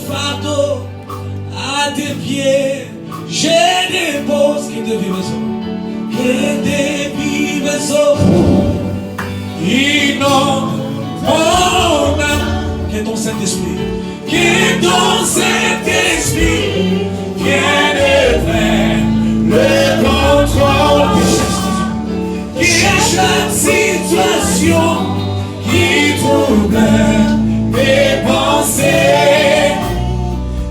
fardeau à tes pieds. Je dépose que des vives eaux inonde mon âme. Que ton Saint-Esprit, vienne prenne le contrôle de chaque situation qui trouble mes pensées,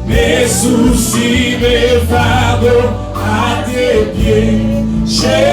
mes soucis, mes fardeaux à tes pieds. Jésus,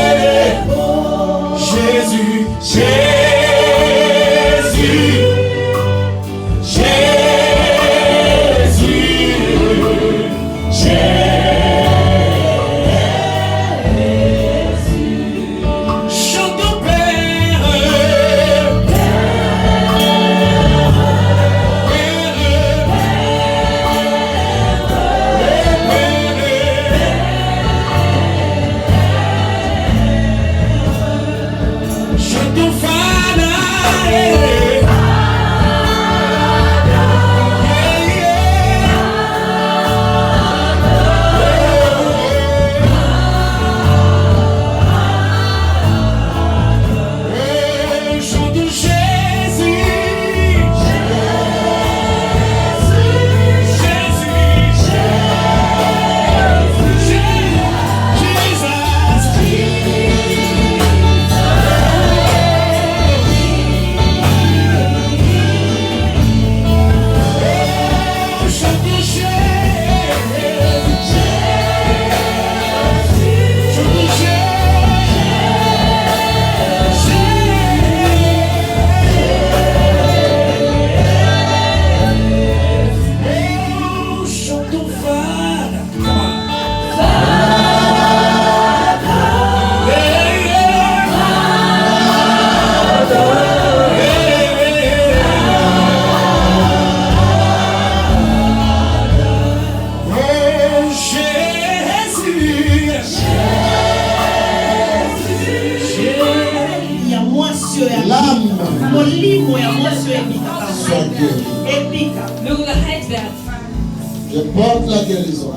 Je porte la guérison.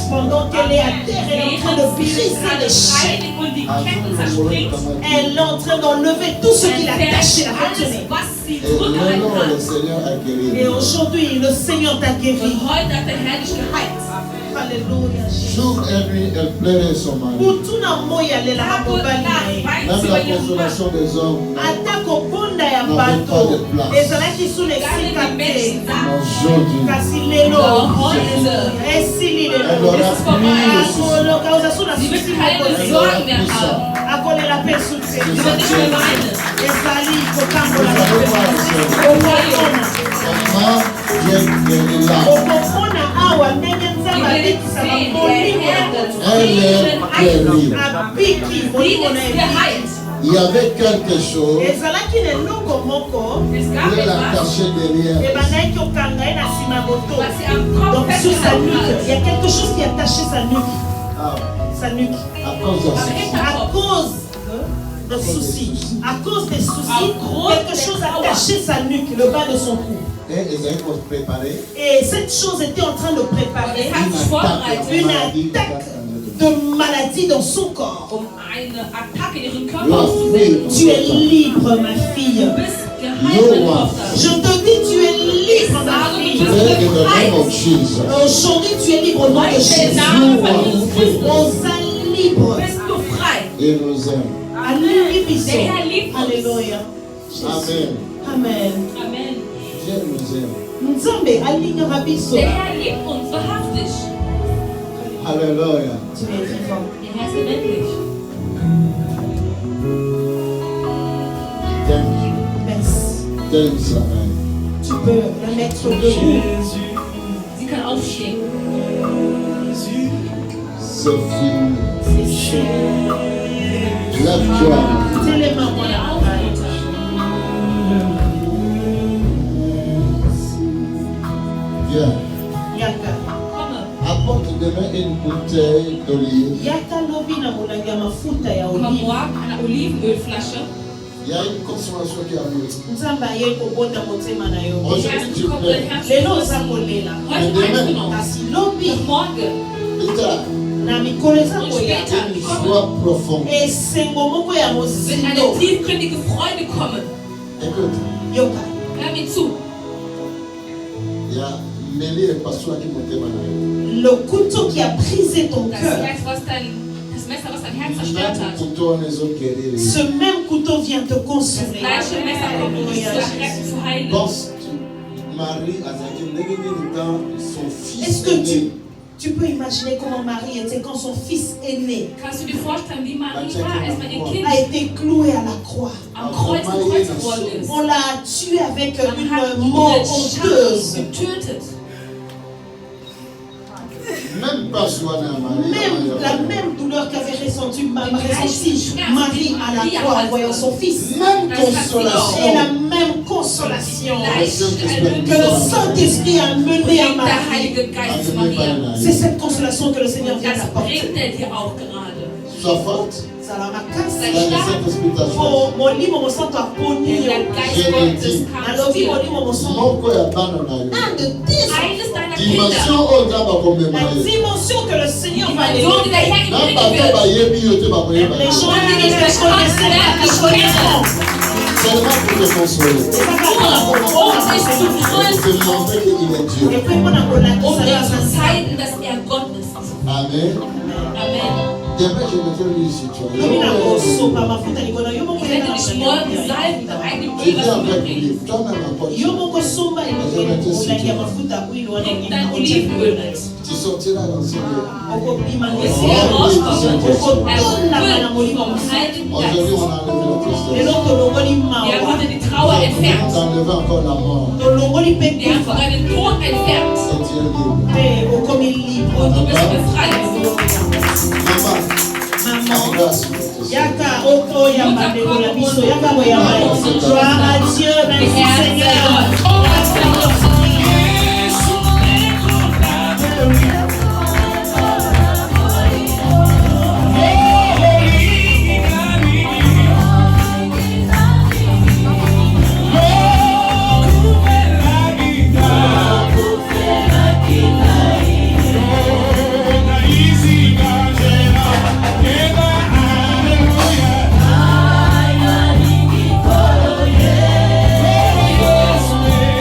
Pendant qu'elle est à terre, elle est en train de briser les chaînes. Elle est en train d'enlever tout ce qui l'attachait à retenir. Et aujourd'hui, le Seigneur t'a guéri. Alléluia. Jour et nuit, elle plairait son mari. Même la consolation des hommes n'avait pas de place. Aujourd'hui, elle aura il y avait quelque chose qui la cachait derrière. Donc sur sa nuque, il y a quelque chose qui a attaché sa nuque. Sa nuque. À cause de soucis. À cause des soucis, quelque chose a attaché sa nuque, le bas de son cou. Et cette chose était en train de préparer une attaque de maladie dans son corps. Tu es libre, ma fille. Je te dis, tu es libre, ma fille. Aujourd'hui, tu es libre au nom de Jésus. On s'est libre. Et nous aime. Alléluia. Amen. Amen. Amen. Dieu nous aime. Nzambe alingaka biso. Der liebt uns wahrhaftig. Alléluia. Tu es vivant. Er ist lebendig. Merci. Tu peux la mettre debout. Sie kann aufstehen. C'est fini. C'est fini. Lève-toi. Mettez les mains dans la tête. Viens. Yaka. Apporte demain une bouteille d'olive. Yaka lobi na molangi ya mafuta ya Komm olive. morgen eine Olivenölflasche. Il y a une consolation qui arrive. Nzambe aye kobota motema na yo. Aujourd'hui, tu plais. Lelo oza kolela. Kasi lobi Plus tard, na mikolo eza koya. une joie profonde. Esengo moko ya Wenn mozindo. eine tiefgründige Freude kommen, Écoute, Yoka. hör mir zu. il y a mêlé et passoire qui montait maintenant. Le couteau qui a brisé ton Das cœur. Herz, das Messer, was dein Herz zerstört hat. Pour toi, les autres guérir. Ce même couteau vient te Das consoler. gleiche Messer kommt, um dich zu erretten, zu heilen. Pense, Marie a dit, son fils Est-ce que aîné, tu peux imaginer comment Marie était quand son fils aîné Kannst du dir vorstellen, wie Marie war, als bei ihr Kind a été cloué à la croix? am Kreuz gekreuzigt worden ist? On l'a tué avec Man hat une ihn mort mit honteuse. Scham getötet. même pas soigné à Marie. Même la même douleur qu'avait ressenti Marie à la croix en voyant son fils. Même Et consolation. la même consolation Leicht que le Saint-Esprit a mené à der Marie. Heilige Geist zu Maria. C'est cette consolation que le Seigneur vient Das d'apporter. bringt er dir auch gerade. Sois forte. Salamakasi. Dans le Saint-Esprit t'ajoute. Molimo mosanto aponi Der yo. Geist Gottes kam zu Nalobi dir. molimo mosanto. Moko ya bana na yo. Un de 10 Eines deiner Dimension Kinder, oyo nzambe akomema la ye. dimension que le Seigneur va die Dimension, die der donner. Herr ihm Na bringen bato wird. bayebi yo te bakoyeba Les yo. gens qui ne te connaissaient pas te connaîtront. Seulement pour te consoler. C'est pas grave. Um dich zu Pour trösten, te montrer qu'il est Dieu. Et puis, pendant qu'on a um dit dir ça, zu zeigen, dass er Gott ist. Amen. Amen. Demain, je mettrai lui sur toi. Lobi na kosopa mafuta likolo yo moko Ich werde dich morgen salben mit einem Tu Öl, was viens du avec mitbringst. lui. Toi-même apporte. yo moko somba olangi ya mafuta oilo wana Bring dein Olivenöl mit. Tu sortiras dans ce lieu. okobima Bis sie herauskommen, okotondama na molimo vom mosantu. Heiligen Aujourd'hui, Geist. on a enlevé la tristesse. lelo tolongoli Wir haben mawa heute die Trauer entfernt. On a enlevé encore la mort. tolongoli mpe Wir haben kufa sogar den Tod entfernt. Et tu es libre. mpe okomi libre. Und du bist befreit. Maman, Maman, embrasse le yaka okoyamba ndeko na biso yaka boyamba gloire à Dieu, merci Seigneur. Yes,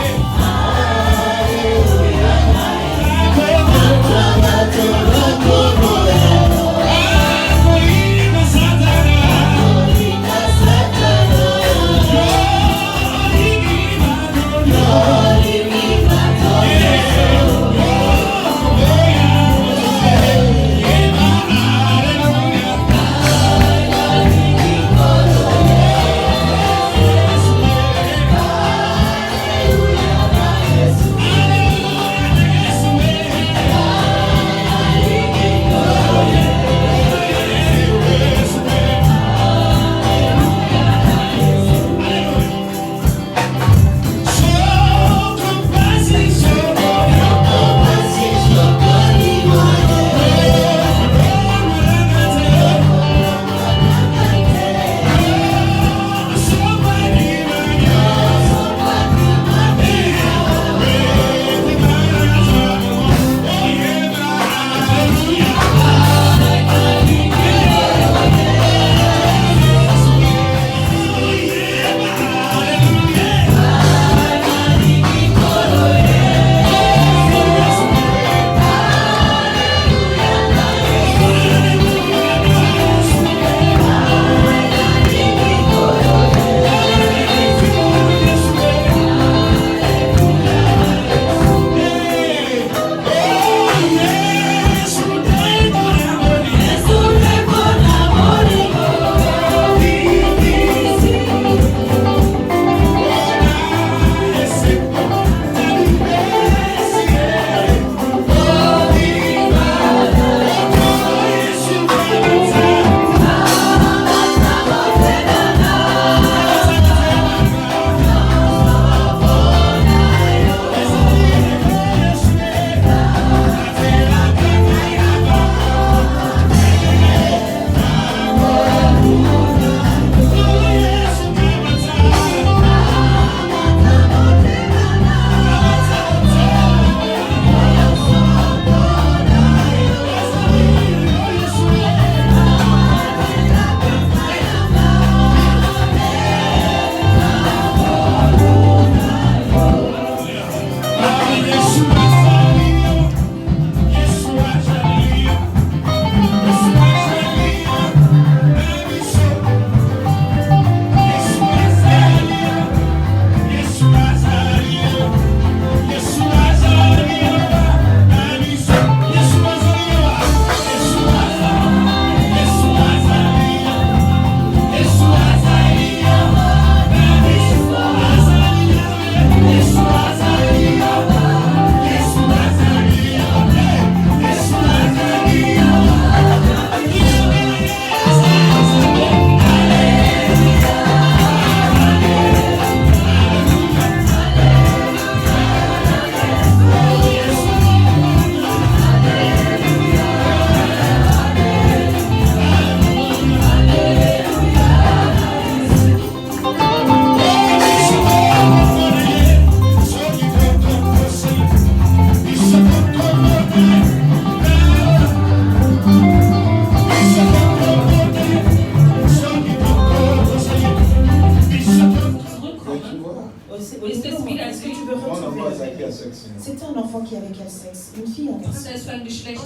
für ein Geschlecht?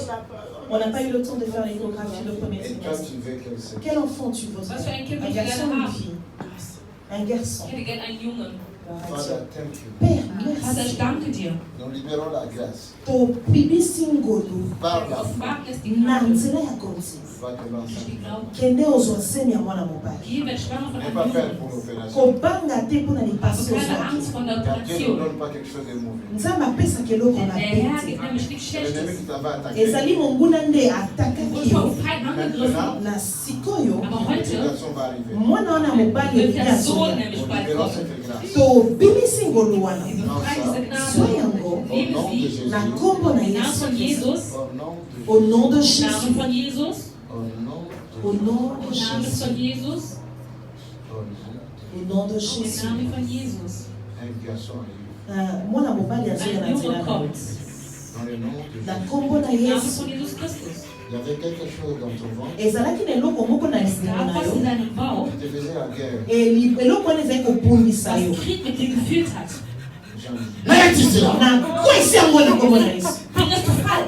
On n'a pas eu le temps de faire l'échographie le premier Et toi, trimestre. tu veux quel sexe? Quel enfant tu veux? Was für ein Kind Un willst du garçon gerne ou une haben? fille? Un garçon. Ich hätte gerne einen Jungen. Father, thank you. Père, Vater, ich merci. danke dir. Nous libérons la grâce. To bibisi ngolu Par la foi, Offenbart lässt die na Gnade. nzela ya konzi va te lancer. Ich glaube. kende ozwa semi ya mwana mobali Geh, werd schwanger von N'aie einem pas peur Jungen. pour l'opération. kobanga te mpona lipasi Also keine ozwaki Angst vor der Car Dieu ne Operation. donne pas quelque chose de mauvais. nzambe apesaka eloko na Der Herr pe gibt nämlich nichts C'est l'ennemi Schlechtes. qui t'en va attaquer. ezali monguna nde Du atakaki wurdest yo vom Feind angegriffen. na sikoyo Aber heute L'opération va arriver. mwana wana mobali wird evi der Sohn azoya nämlich Nous bald libérons kommen. cette grâce. tobimisi ngolu wana Wir befreien diese zwa Gnade. yango Au nom de Jésus. na nkombo na Im Namen yesu von kristo Jesus. Au nom de au Jésus. nom de Im Namen jésus von Jesus. Au nom au de nom de Im Namen jésus von Jesus. au nom de Im jésus Namen von Jesus. Un garçon arrive. mwana mobali azoya na Ein nzela Junge na yo kommt. Dans le nom de na Jésus. nkombo na Im Namen yesu von Jesus Christus. Il y avait quelque chose dans ton ventre. ezalaki na eloko moko na Da libumu na was in yo deinem Bauch Qui te faisait la guerre. eloko wana ezali kobundisa yo was Krieg mit dir geführt hat. Jean. nayakisela na kwesi yango na nkombo na yesu Bring es zu Fall.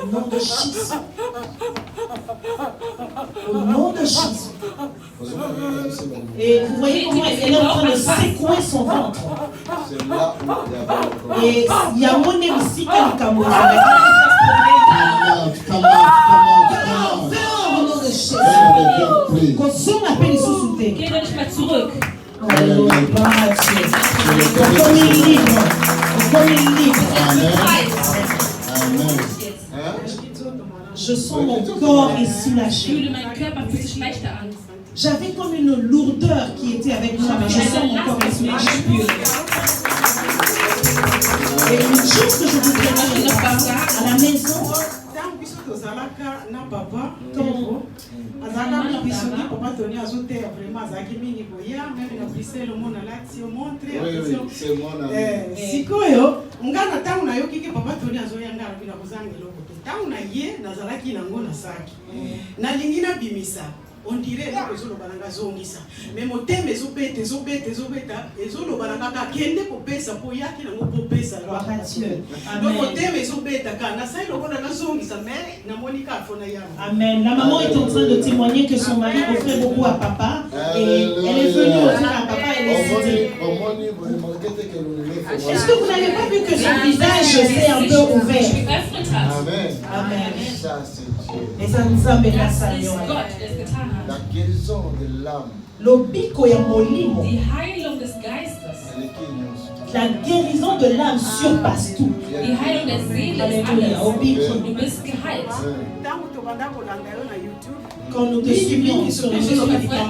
au nom de jésus au nom de jésus Vous avez vu, c'est bon. et vous voyez comment elle est en train de secouer son ventre C'est là où il y avait le problème. et yango nde bisika likambo ezalaki Come on. au nom de jésus Prie. kozonga mpe lisusu te Geh doch nicht mehr zurück. okomi libre okomi libre Befreit. Amen. Jetzt. Hein? je sens mon corps est Ich soulagé fühle, mein Körper fühlt sich leichter an. j'avais comme une lourdeur qui était avec moi mais je sens mon corps est soulagé et une chose que je voudrais Was ich dire noch was sagen? à la maison ntango biso tozalaka na papa Comment? azalaka biso ni papa toni azoteya vraiment azalaki mingi koya meme na brisele omona alati omontre Oui, oui, c'est mon ami. sikoyo nga na ntango nayokiki papa toni azoya nga alobi na kozanga eloko te ntango na ye nazalaki nango na saki nalingi nabimisa ondire eloko ezoloba na nga zongisa me motema ezobeta ezoloba na kaka akende kopesa mpo yaki nango popesa gloire à Dieu donc amen motema ezobeta ka nasali lokola nazongisa me namoni ka fona yango. amen la maman est en train de témoigner que son mari offrait beaucoup à papa et elle est venue offrir à papa et elle est citée. Est-ce que vous n'avez pas vu que son visage s'est un peu ouvert? Geöffnet hat. Amen. Amen. Ça, c'est Dieu. Les Nzambe na Das ist Seigneur. Gott, der es getan La hat. guérison de l'âme. Lobiko ya molimo. Die Heilung des Geistes. Elle est qui, nous? La guérison de l'âme surpasse tout. Die Heilung der Seele ist Alléluia. alles. Obiki. Du bist geheilt. Ntango tobanda kolanda yo na YouTube Quand nous te suivions sur les réseaux,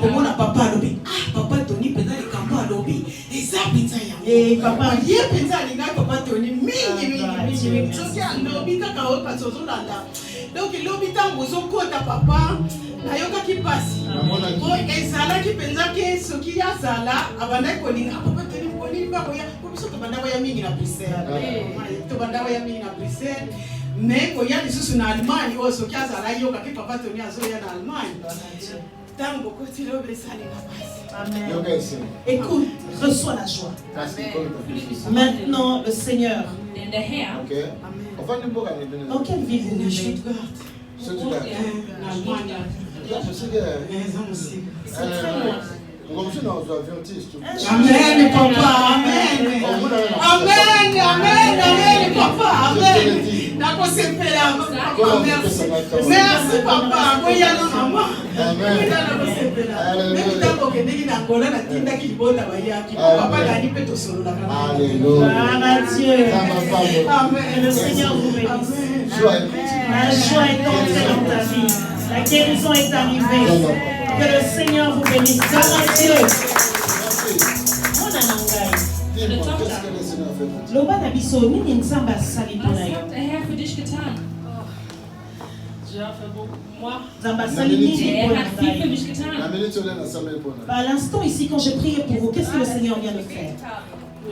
omona papa alobi papa toni mpenza likambo alobi eza mpenza yango et papa ye mpenza alingaki papa toni mingi soki alobi kaka oyo kasi ozolanda donc elobi ntango ozokota papa nayokaki mpasi po ezalaki mpenza ke soki yazala abandaki kolinga papa toni mponi bakoya po biso tobanda koya mingi na bruxelles tobanda koya mingi na bruxelles mais koya lisusu na allemagne oyo soki azala yokaki papa toni azoya na allemagne ntango bokoti lobi esalinga mpasi. Amen. Yoga ici. Écoute, reçois la joie. Parce qu'il colle ta puissance. Maintenant, le Seigneur. Denn der Herr Ok? On va nous voir à l'église. Dans quelle ville vous na vivez? Stuttgart Surtout wohnt là. er in Stuttgart. Là, je sais que. eza mosika. C'est très loin. Comme si nous avions dit tout. Amen, papa, amen. Amen, amen, amen, papa, amen. Nakosepela, papa, merci. Merci, papa. Koyana mama. Koyana nakosepela. Même ntango okendeki na Angola natindaki libota bayaki. Papa nani mpe tosololaka na ye. Alléluia. Gloire à Dieu. Que Amen. le Seigneur vous bénisse. Amen. Joie. La joie est entrée dans ta vie. La guérison est arrivée. Que le Seigneur vous bénisse. Gloire à Dieu. Mona na ngai. Dis-moi, qu'est-ce que le Seigneur a fait pour toi? Loba na biso nini nzambe asali mpona Was yo? hat der Herr für dich getan? Dieu a fait beaucoup pour moi. Viel für mich getan. À l'instant ici, quand j'ai prié pour vous, qu'est-ce que le Seigneur vient de faire?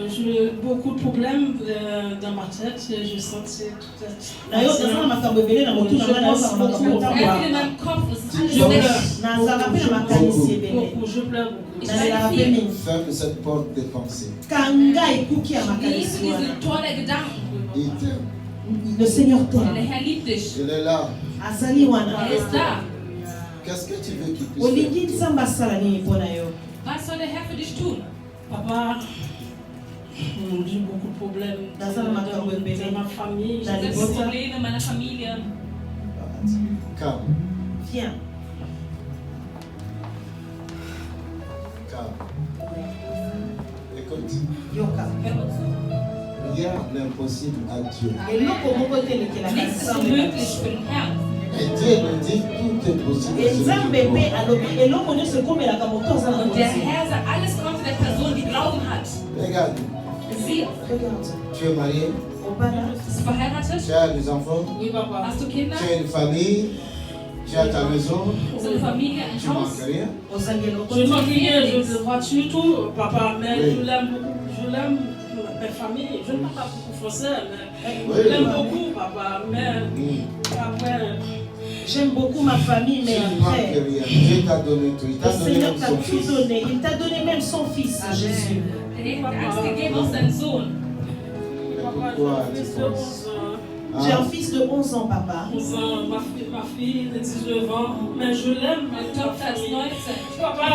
J'ai eu beaucoup de problèmes dans ma tête. Je sentais tout être. D'ailleurs, dans un matin, vous venez dans mon tour, Gefühl in meinem Kopf, es ist alles schlecht. Beaucoup, je pleure beaucoup. Ich weine viel. Ferme cette porte des pensées. Schließe diese Tor der Gedanken. Il t'aime. Le Seigneur Der t'aime. Herr liebt dich. Il est là. Azali wana. Er ist da. Qu'est-ce que tu veux qu'il puisse Olingi faire? tsamba sala nini mpona yo? Was soll der Herr für dich tun? Papa, j'ai beaucoup de problèmes dans ma famille. Dans les Es gibt Probleme in meiner Familie. Calme. Viens. Calme. Écoute, Yoka. Hör uns zu. rien n'est impossible à Dieu. eloko moko te elekelaka Nichts ist nzambe. unmöglich für den Herrn. Et Dieu nous dit tout est possible. à celui qui nzambe croit. mpe alobi eloko nyonso ekomelaka moto aza na Und der kotia. Herr sagt, alles kommt von der Person, die Glauben hat. Regarde, Sie, Regarde. tu es marié, Obala. bist du verheiratet? tu as des enfants, Oui, papa. Hast du Kinder? tu as une famille, tu as ta maison, Hast du eine Familie, ein tu Haus? manques rien. ozangi eloko Je te. m'en viens, je le voiture, tout, papa, mais Oui. je l'aime beaucoup. Je l'aime, ma famille. Je ne parle pas beaucoup français, mais Oui. je l'aime beaucoup, papa. Mais après, J'aime beaucoup ma famille, Tu mais ne manques après, rien. Dieu t'a donné tout. Il le t'a donné Seigneur même t'a son tout fils. donné. Il t'a donné même son fils, Jésus. Der Herr hat alles gegeben aus seinem Sohn. Mais papa, pourquoi j'ai tu un fils de penses 11 ans. J'ai Ah, un fils de 11 ans, papa. 11 ans, ma fille de 19 ans, mais je l'aime. Meine Tochter ist 19. Papa,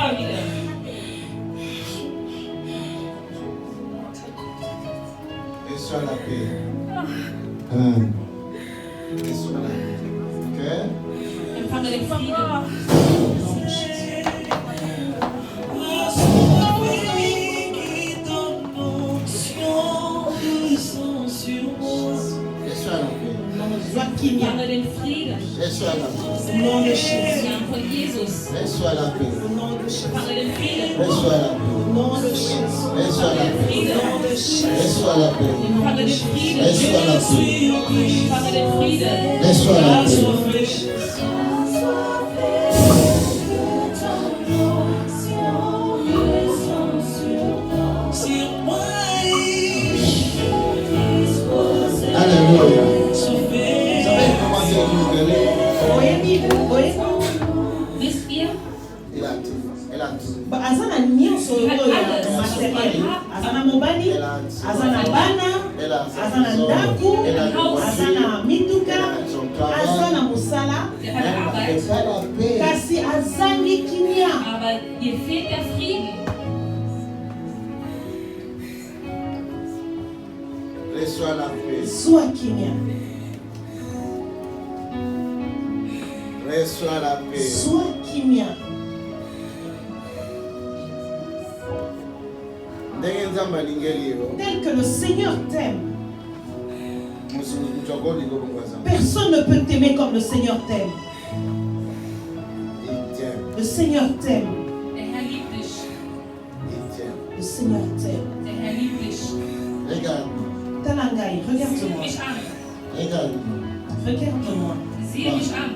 et sois la paix. Amen. Et sois la paix. Ok? Empfange den Frieden. Et sois la paix. Sois Kimia. Empfange den Frieden. Et sois la paix. Au nom de Jésus. Im Namen von Jesus. Et sois la paix. Au nom de Jésus. Empfange den Frieden. Et sois la paix. Au nom de Jésus. Et sois la paix. Au nom de Jésus. Et sois la paix. Empfange den Frieden. Et sois la paix. Empfange den Frieden. Et sois la paix. Alléluia. Vous savez comment Dieu nous guérit? Oyebi, oyebi. Wisst ihr? Il a tout. Il a tout. Aza na nyonso oyo ya matériel. Aza na mobali, aza na bana, Elle a sa aza na maison. ndako, Elle a aza na mituka, son aza travail. na mosala, Der hat Arbeit. Elle a la paix. kasi azangi kimia. Aber ihr fehlt der Frieden. Reçois la paix. Sois kimia. Reçois la paix. Sois kimia. Ndenge nzambe alingeli yo, Tel que le Seigneur t'aime, mutu akolinga bongo nzambe. personne ne peut t'aimer comme le Seigneur t'aime. Il t'aime. Le Seigneur t'aime. Der Herr liebt dich. Il t'aime. Le Seigneur t'aime. Der Herr liebt dich. Regarde. Talangai, Sieh regarde-moi. mich an. Regarde. Regarde-moi. Sieh mich an.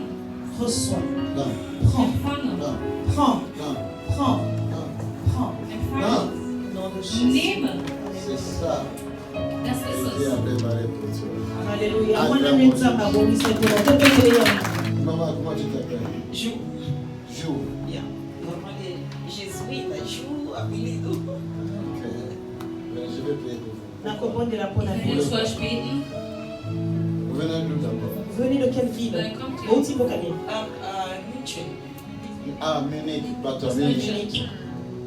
Reçois. Non. Prends. Empfange. Non. Prends. Non. Prends. Non. Prends. Empfange. Non. Au nom de Jésus. Nehme. C'est ça. Das ist Dieu es. a préparé pour toi. Alléluia. Mwana nzamba abongisi mpona topekele yango. Maman, comment tu t'appelles? Ju. Jou. Yeah. Normally, Jésuita, Ju, apelido. Ok. Mais je vais prier pour vous. Nakobondela mpona Ich will bino. für euch beten. Vous venez d'où d'abord? Venez de quelle ville? Woher kommt ihr? Bauti Bokani. München. Ah, Munich. Pas toi, Munich.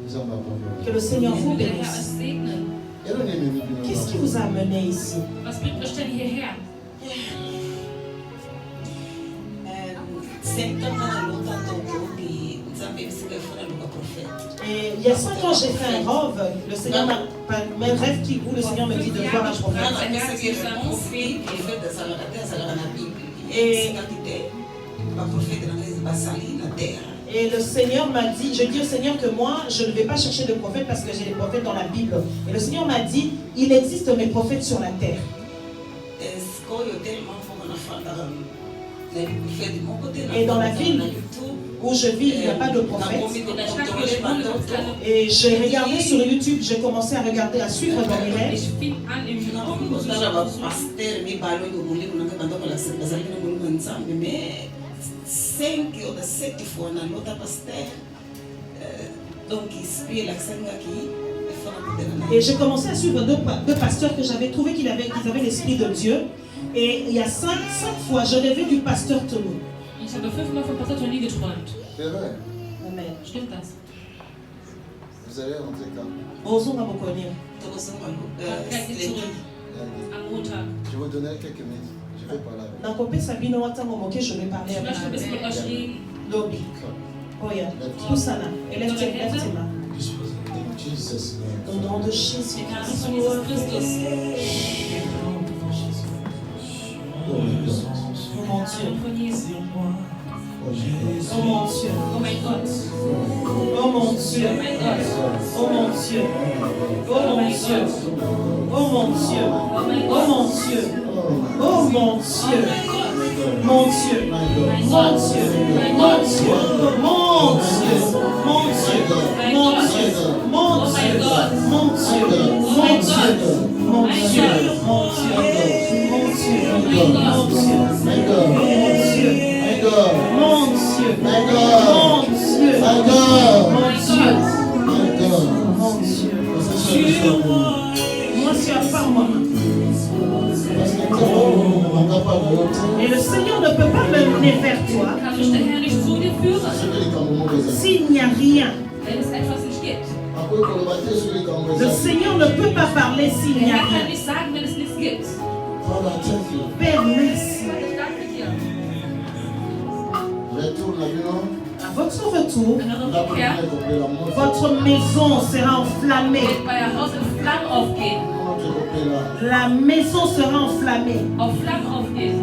Nous sommes à Paris. Que le Seigneur vous Möge der Herr bénisse. euch segnen. Et on est venu depuis Qu'est-ce qui vous a amené ici? Was bringt euch denn hierher? 5 ans na longtemps donc que Nzambe bisika fona luka prophète. Et il y a 5 ans, j'ai fait un rêve. Le Seigneur m'a. Mes rêves qui où le Seigneur me dit de voir un prophète. Nana bisika prophète azalaka te azalaka na Bible. Et- Esika te ba prophète na ngai basali na terre. Et le Seigneur m'a dit, je dis au Seigneur que moi, je ne vais pas chercher de prophètes parce que j'ai des prophètes dans la Bible. Et le Seigneur m'a dit, il existe mes prophètes sur la terre. Sikoyo tellement fona na fanda Et dans la ville où je vis, il n'y a pas de prophète. Et j'ai regardé sur YouTube, j'ai commencé à regarder, à suivre dans mes rêves. Et j'ai commencé à suivre deux pasteurs que j'avais trouvé qu'ils avaient l'esprit de Dieu. Et il y a 5 fois, je rêvais du pasteur Tony. Ich habe 5-mal vom Pastor Tony geträumt. C'est vrai. Amen. Stimmt das? Vous allez rentrer quand? Bonjour à vous connaître. Am Montag. Je vous donnerai quelques minutes. Je vais parler avec Dans Kopé Sabino Watangomoke, je vais parler Ich avec möchte ein bisschen mit euch reden. Lobby. Oh yeah. Poussana. Élève tes mains. In Jesus' name. Au nom de Jésus. Im Namen von Jesus Christus. Oh mon Dieu. Von Jesus. Oh mon Dieu. Oh mein Gott. Oh mon Dieu. Oh mein Gott. Oh mon Dieu. Oh mon Dieu. Oh mon Dieu. Oh mein Oh Gott. mon Dieu. Oh mon Dieu. Mon Dieu. Mon Dieu. Mon Dieu. Mon Dieu. Mon Dieu. Mon Dieu. Mon Dieu. Mon Dieu. Mon Dieu. Mon Dieu. Mon Dieu. Mon Dieu. Mon Dieu. My God. Mon Dieu. My God. Mon Dieu. My God. Mon Dieu. My God. Mon Dieu. My God. Mon Dieu. Sur-moi. Moi, je suis à part moi. Parce que on ne va pas de l'autre. Et le Seigneur ne peut pas me mener vers toi Kann mich der Herr nicht zu dir führen, Ce que les Camerounais faisaient. s'il n'y a rien. wenn es etwas nicht gibt. Après, pour le baptême, sur les Camerounais Le faisaient. Seigneur ne peut pas parler s'il Der n'y a Herr kann rien. nicht sagen, wenn es nichts gibt. Father, thank you. Père, merci. Vater, ich danke dir. Retourne à Binon. À votre retour, Wenn er La rückkehrt, première compris la mort. votre maison sera enflammée. wird bei ihr Haus in Flammen aufgehen. Notre compris là. La maison sera enflammée. Auf Flammen aufgehen.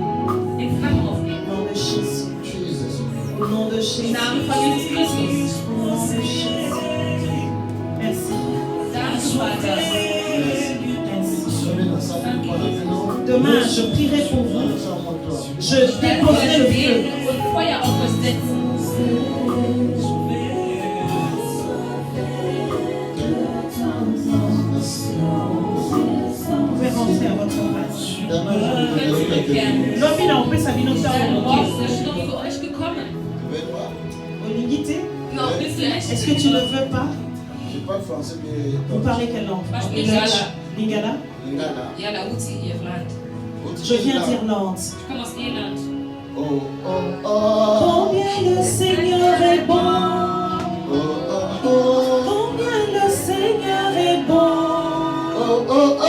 In Flammen Au aufgehen. nom de Jésus. Jesus. Au nom de Im Jésus. Namen von Jesus Christus. Au nom de Jésus. Merci. Danke, Vater. Merci. Soyez dans sa vie, pas de Binon. Demain, je prierai pour vous. Sans mon toit. Je déposerai le feu. Und Feuer auf euch setzen. Vous pouvez rentrer à votre place. Demain, je vais donner quelques minutes. L'homme, il a empêché sa vie de faire Dein le Wort ist noch für euch gekommen. Tu veux pas? Oligité, No, willst du nicht? est-ce que tu ne veux pas? Je parle français, mais. Vous parlez quelle langue? Moi, je parle Lingala. Lingala. Ja, la Uzi, Irland. Je viens d'Irlande. Ich komme aus Irland. Oh, oh, oh. Combien le Seigneur est bon. Oh, oh, oh. Combien le Seigneur est bon. Oh, oh, oh.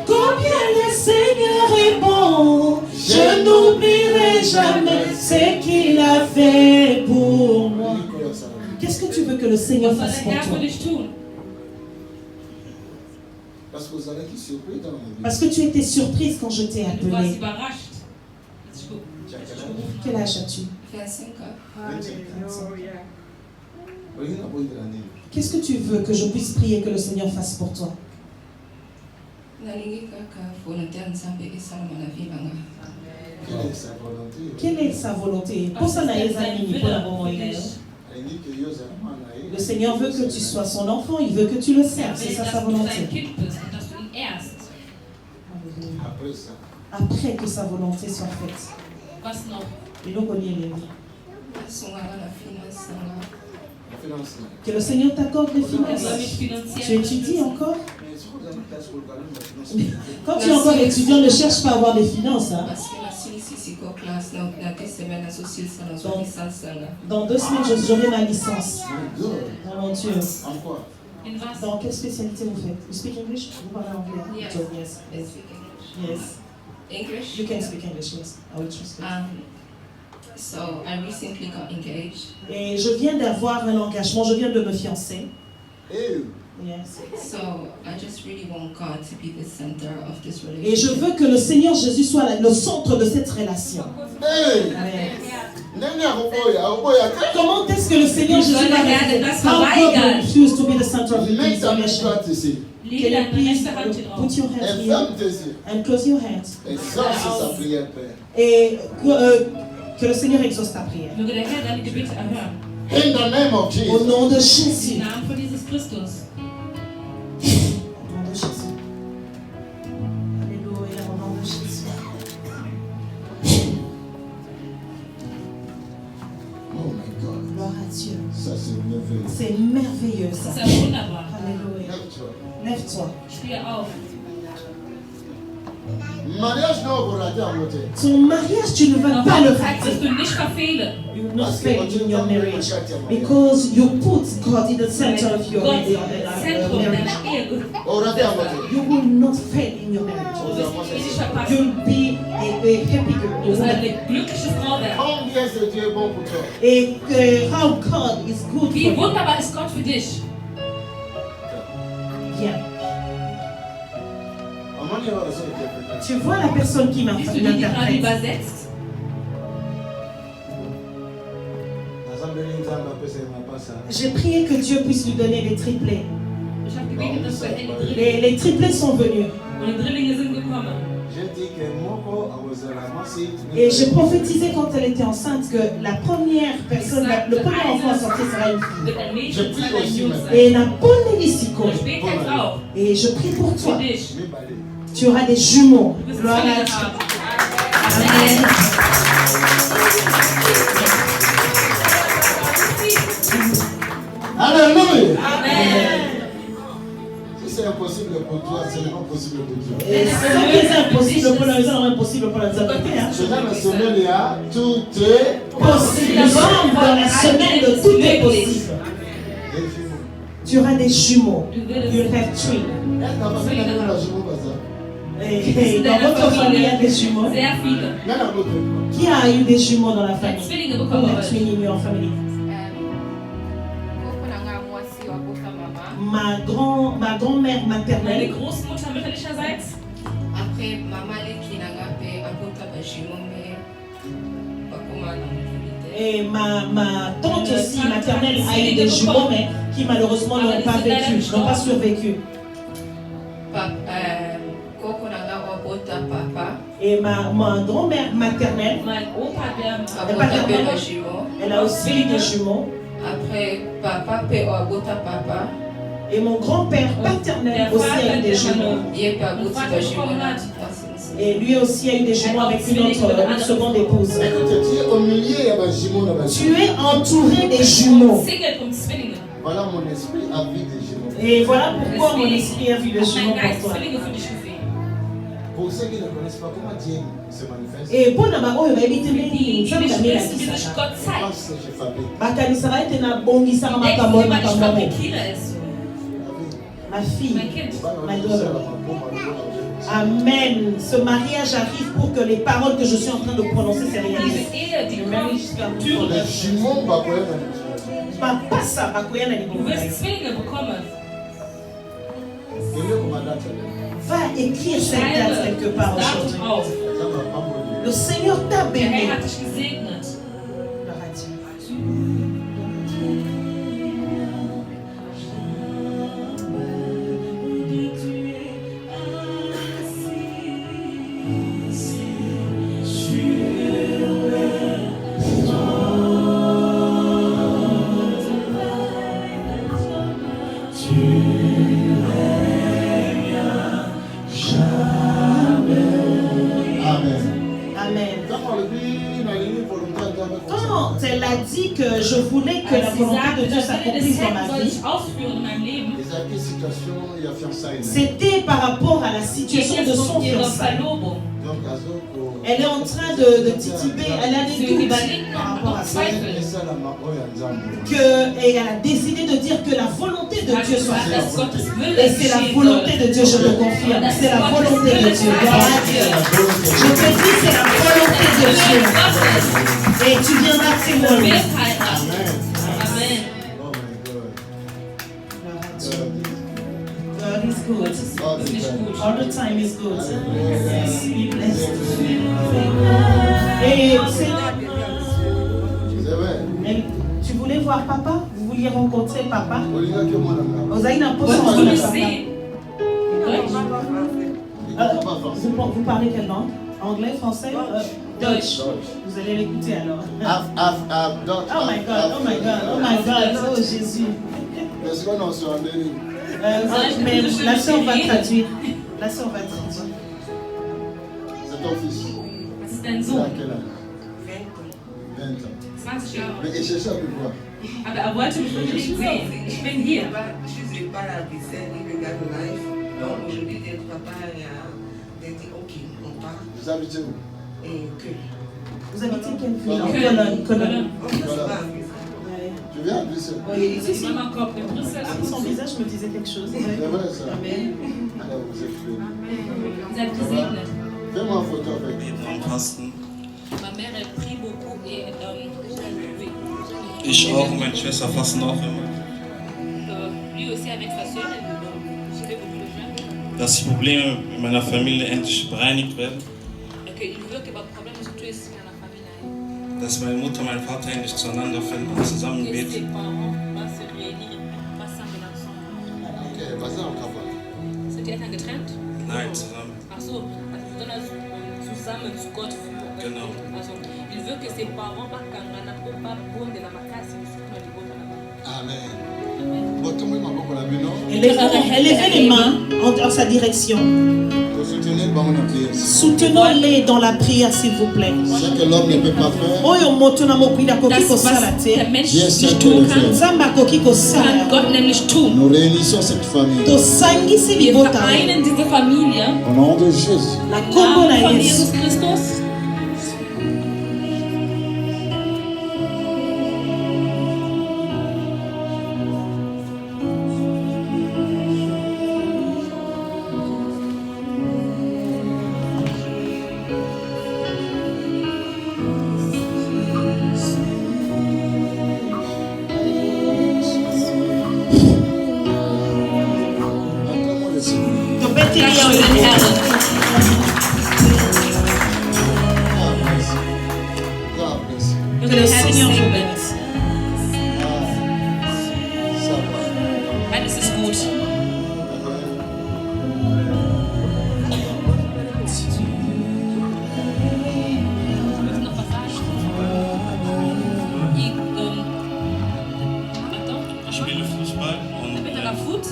Combien le Seigneur est bon. Je n'oublierai jamais ce qu'il a fait pour moi. Qu'est-ce que tu veux que le Seigneur Was soll fasse der pour Herr für toi? dich tun? Parce que vous allez qui surpris dans mon vie. Parce que tu étais surprise quand je t'ai Du warst appelé. überrascht. Das ist gut. Tu as quel âge? Quel âge as-tu? 25 ans. Oui, il n'a pas eu de l'année. Qu'est-ce que tu veux que je puisse prier que le Seigneur fasse pour toi? Nalingi kaka volontaire nzambe esalama na vie nanga. Quelle est sa volonté? Quelle est sa volonté? Pour ça, Elle dit que Dieu a demandé. le Seigneur veut que tu sois son enfant, il veut que tu le serves, c'est ça sa Dass du sein volonté. Kind bist und dass du ihn ehrst. Après ça, Après que sa volonté soit faite. Was noch? Et donc, on y est. Asunganga na finance nanga. la finance. Que le Seigneur t'accorde des Er soll mich finances. finanziell Tu étudies encore? Mais c'est quoi dans le classe pour le calme, la finance? Quand tu es encore étudiant, ne cherche pas à avoir des finances. Hein. Parce que nasilisi siko classe na te semaine nazosilisa nazwa licence nanga. Dans 2 semaines, j'aurai ma licence. My God. Oh mon Dieu. En quoi? In was? Dans quelle spécialité vous faites? You speak English? Vous parlez anglais? Yes. So, yes. I speak English. Yes. English? You can speak English, yes. I will translate. So I recently got engaged. Et je viens d'avoir un engagement, je viens de me fiancer. Hey, Yes. So I just really want God to be the center of this relationship. Et je veux que le Seigneur Jésus soit le centre de cette relation. hey! Amen. Nani akoboya, akoboya te? Comment est-ce que le Seigneur Jésus va réaliser? How God will refuse to be the center of the Mets ta main relation? droite ici. Can Leg you deine please rechte Hand hier drauf. put your hands Et here ferme tes yeux. and close your hands? Exauce sa prière, Père. Et Que le Seigneur exauce ta prière. Möge der Herr deine Gebete erhören. In the name of Au Jesus. nom de Jésus. Im Namen von Jesus Christus. Au nom de Jésus. Alléluia, au nom de Jésus. Oh my God. Gloire à Dieu. Ça c'est merveilleux. C'est merveilleux ça. Das ist ja wunderbar. Alléluia. Lève-toi. Lève-toi. Steh auf. Mariage non pour rater en côté. Ton mariage, tu ne vas Auf pas le Hochzeit wirst rater. du nicht verfehlen. You will not fail in your marriage. Because you put God in the center of your Gott, Zentrum marriage. deiner Ehe. Oh, rater en côté. You will not fail in your marriage. Du wirst dich nicht verpassen. You'll be a happy Du wirst girl. eine glückliche Frau werden. Combien ce Dieu est bon pour toi? Et how God is good for Wie you. wunderbar ist Gott für dich. Bien. Maman, il y a raison de interpréter. Tu vois la personne qui Siehst du die, die gerade m'interprète. übersetzt? J'ai prié que Dieu puisse lui donner des triplés. Ich habe gebetet, dass wir die Drillinge Les triplés sont venus. und die Drillinge sind gekommen. Et j'ai prophétisé quand elle était enceinte que la première personne, le premier enfant à sortir sera une fille. Wird ein Mädchen, Je prie zwei ein aussi, Jungs Madame. sein. Et la bonne Lisico. Und später jetzt auch. Et je prie pour toi. Für dich. Tu auras des jumeaux. Du wirst Gloire à Zwillinge Dieu. haben. Amen. Alléluia. Amen. Si c'est impossible pour toi, c'est pas possible pour Dieu. Et ce qui est impossible pour les gens, impossible pour les autres. Je dans la semaine, il y a tout est Possible. Dans la semaine de tout est possible. Tu auras des jumeaux. You'll have three. Dans ma famille, il y a un jumeau comme ça. Et dans votre famille, il y a des jumeaux. Sehr viele. Il y en a d'autres. Qui a eu des jumeaux dans la Der famille? Zwillinge Who bekommen had wird. twin in your family? Ma grand-mère Meine maternelle. Großmutter mütterlicherseits. Après, maman qui n'a pas pu apporter un jumeau, mais pas comment on Et ma tante aussi maternelle a eu des jumeaux, mais qui malheureusement n'ont pas vécu, n'ont pas survécu. Koko n'a pas papa. Et ma grand-mère maternelle, Mein Opa, der Apporter un jumeau. elle a aussi eu des jumeaux. Après, papa peut apporter papa. Et mon grand-père paternel aussi a eu des jumeaux. Il peut apporter un jumeau. Et lui aussi a eu des jumeaux avec une seconde épouse. Écoute, tu es au milieu, il y a un jumeau là-bas. Tu es entouré des jumeaux. Singelt um Zwillinge. Voilà, mon esprit a vu des jumeaux. Et voilà pourquoi mon esprit a vu des jumeaux Mein Geist pour toi. Zwillinge für dich gesehen. Pour ceux qui ne connaissent pas comment Dieu se manifeste, Et pour na bango oyo bayebi te Die, ndenge die nzambe nicht wissen, wie sich amelatisaka Gott zeigt. pense que je fabrique. bakanisaka ete nabongisaka Die denken makambo immer, ich makambo fabrikiere es. ma fille. Mein Kind. Ma daughter. Amen. Ce mariage arrive pour que les paroles que je suis en train de prononcer se Diese réalisent. Ehe, die kommt durch Les jumeaux, bah, ouais, Bapasa bakoya na Du libomo na yo. wirst Zwillinge bekommen. Va écrire cette date quelque part aujourd'hui. Datum auf. Le Seigneur t'a Der béni. Herr hat dich gesegnet. Gloire à Dieu. Amen. Quand elle a dit que je voulais que la Als sie volonté sagte, de Dieu das Wille s'accomplisse des dans Herrn ma soll vie, sich ausführen in meinem Leben. c'était par rapport à la situation de son Ihre fiançailles. Verlobung. Elle est en train de tituber, elle a des Sie doutes überlegt par noch rapport à ça. Zweifel. Et elle a décidé de dire que la volonté de Dieu soit Dass faite. Gottes Wille Et c'est la geschehen volonté soll. de Dieu, je le confirme. Das C'est la Gottes volonté de Wille Dieu. ist Gloire à Dieu. Je te dis, c'est la volonté de Dieu. Gottes. Et tu viendras Du témoigner. wirst heiraten. Amen. God is good. Gott ist nicht gut. All the time is good. Yes, be blessed. Et tu voulais voir papa? Vous vouliez rencontrer papa? Vous avez une potion Wolltest à du mich papa. sehen? Deutsch? Vous parlez quelle langue? Anglais, français, Deutsch. Vous allez l'écouter alors. Dutch. Oh my God, oh my God, oh my God, oh Jésus. Est-ce qu'on en soit amené? Mais la sœur va traduire. La sœur va traduire. C'est ton fils. Das ist dein Il a Sohn. quel âge? 20 ans. 20 Jahre. Mais il cherche à me voir. Aber wollte mich unbedingt sehen. Ich bin hier. Je suis pas à Bruxelles, il regarde live. Donc aujourd'hui, papa a dit ok, on part. Vous habitez où? Et que. Vous habitez quelle ville? En Cologne. On ne peut pas. Tu viens à Bruxelles? Oui, Das ist Mama Kopf in Brüssel. son visage me disait quelque chose. C'est vrai ça? Amen. Alors vous êtes bénis. Ihr seid gesegnet. Fais-moi une photo avec. Ma mère, elle prie beaucoup et oui. Ich auch und meine Schwester fasten auch immer. Lui aussi avec sa soeur, elle suivait beaucoup le jeûne. Dass die Probleme in meiner Familie endlich bereinigt werden. Il veut que les problèmes se tuent dans la famille. Dass meine Mutter und mein Vater endlich zueinander finden und zusammen Que ses beten. parents vont se réunir ensemble ensemble. Ok, vas-y en cabane. Seid ihr Eltern getrennt? Nein, zusammen. Ach so, also sondern zusammen zu Gott führen. Genau. Also, il veut que ses parents bakangana po pas bon de la makasi na libota na. Amen. Bon, tout le monde m'a beaucoup la bino. Levez les mains en sa direction. Vous soutenez le baron de prière. Soutenons-les dans la prière, s'il vous plaît. Ce que l'homme ne peut pas faire, Oyo moto na mokili akoki Das, kosala was te. der Mensch Dieu seul nicht peut le tun kann, faire. Nzambe akoki kosala. kann Gott nämlich tun. Nous réunissons cette famille Tosangisi Wir libota vereinen diese Familie au nom de Jésus. na im kombo Namen na von Yesu. Jesus Christus. Acclamons le Seigneur. Tobeti Danke liyo für den Herrn. God bless you. God bless you. Möge Que der le Herr dich Seigneur vous segnen. bénisse. Ça va. Alles ist gut. Willst du noch was sagen? Attends, Ich spiele Fußball und mit la foot,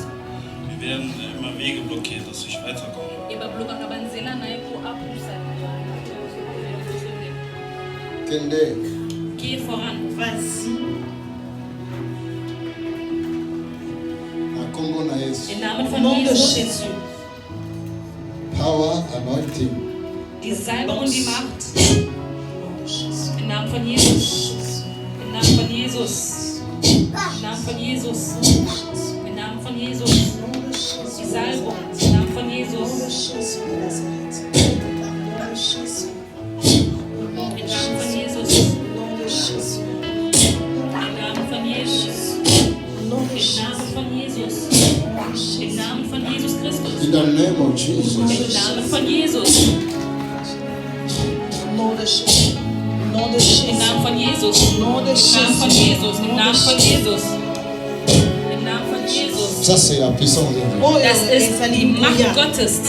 wir werden immer Wege blockiert, dass ich weiterkomme. et bablokaka banzela na ye po apusa. Kende. Geh voran. Vas-y. Na Congo na Yesu. Im Namen Au von nom de Jesus. Jésus. Power, anointing. Die Salbung und die Macht. Im Namen von Jesus. Im Namen von Jesus. Im Namen von Jesus. Im Namen von Jesus. Die Salbung. Im Namen von Jesus. Im Namen von Jesus. Im Namen von Jesus. Im Namen von Jesus. Im Namen von Jesus Christus. In the name of Jesus. Im Namen von Jesus. Au nom de Jésus. Au nom de Jésus. Im Namen von Jesus. Au nom de Im Namen von Jésus. Jesus. Im Namen von Jesus. Im Namen von Jesus. Ça, c'est la puissance de Dieu. Oyo Das ist die Macht ezali Gottes.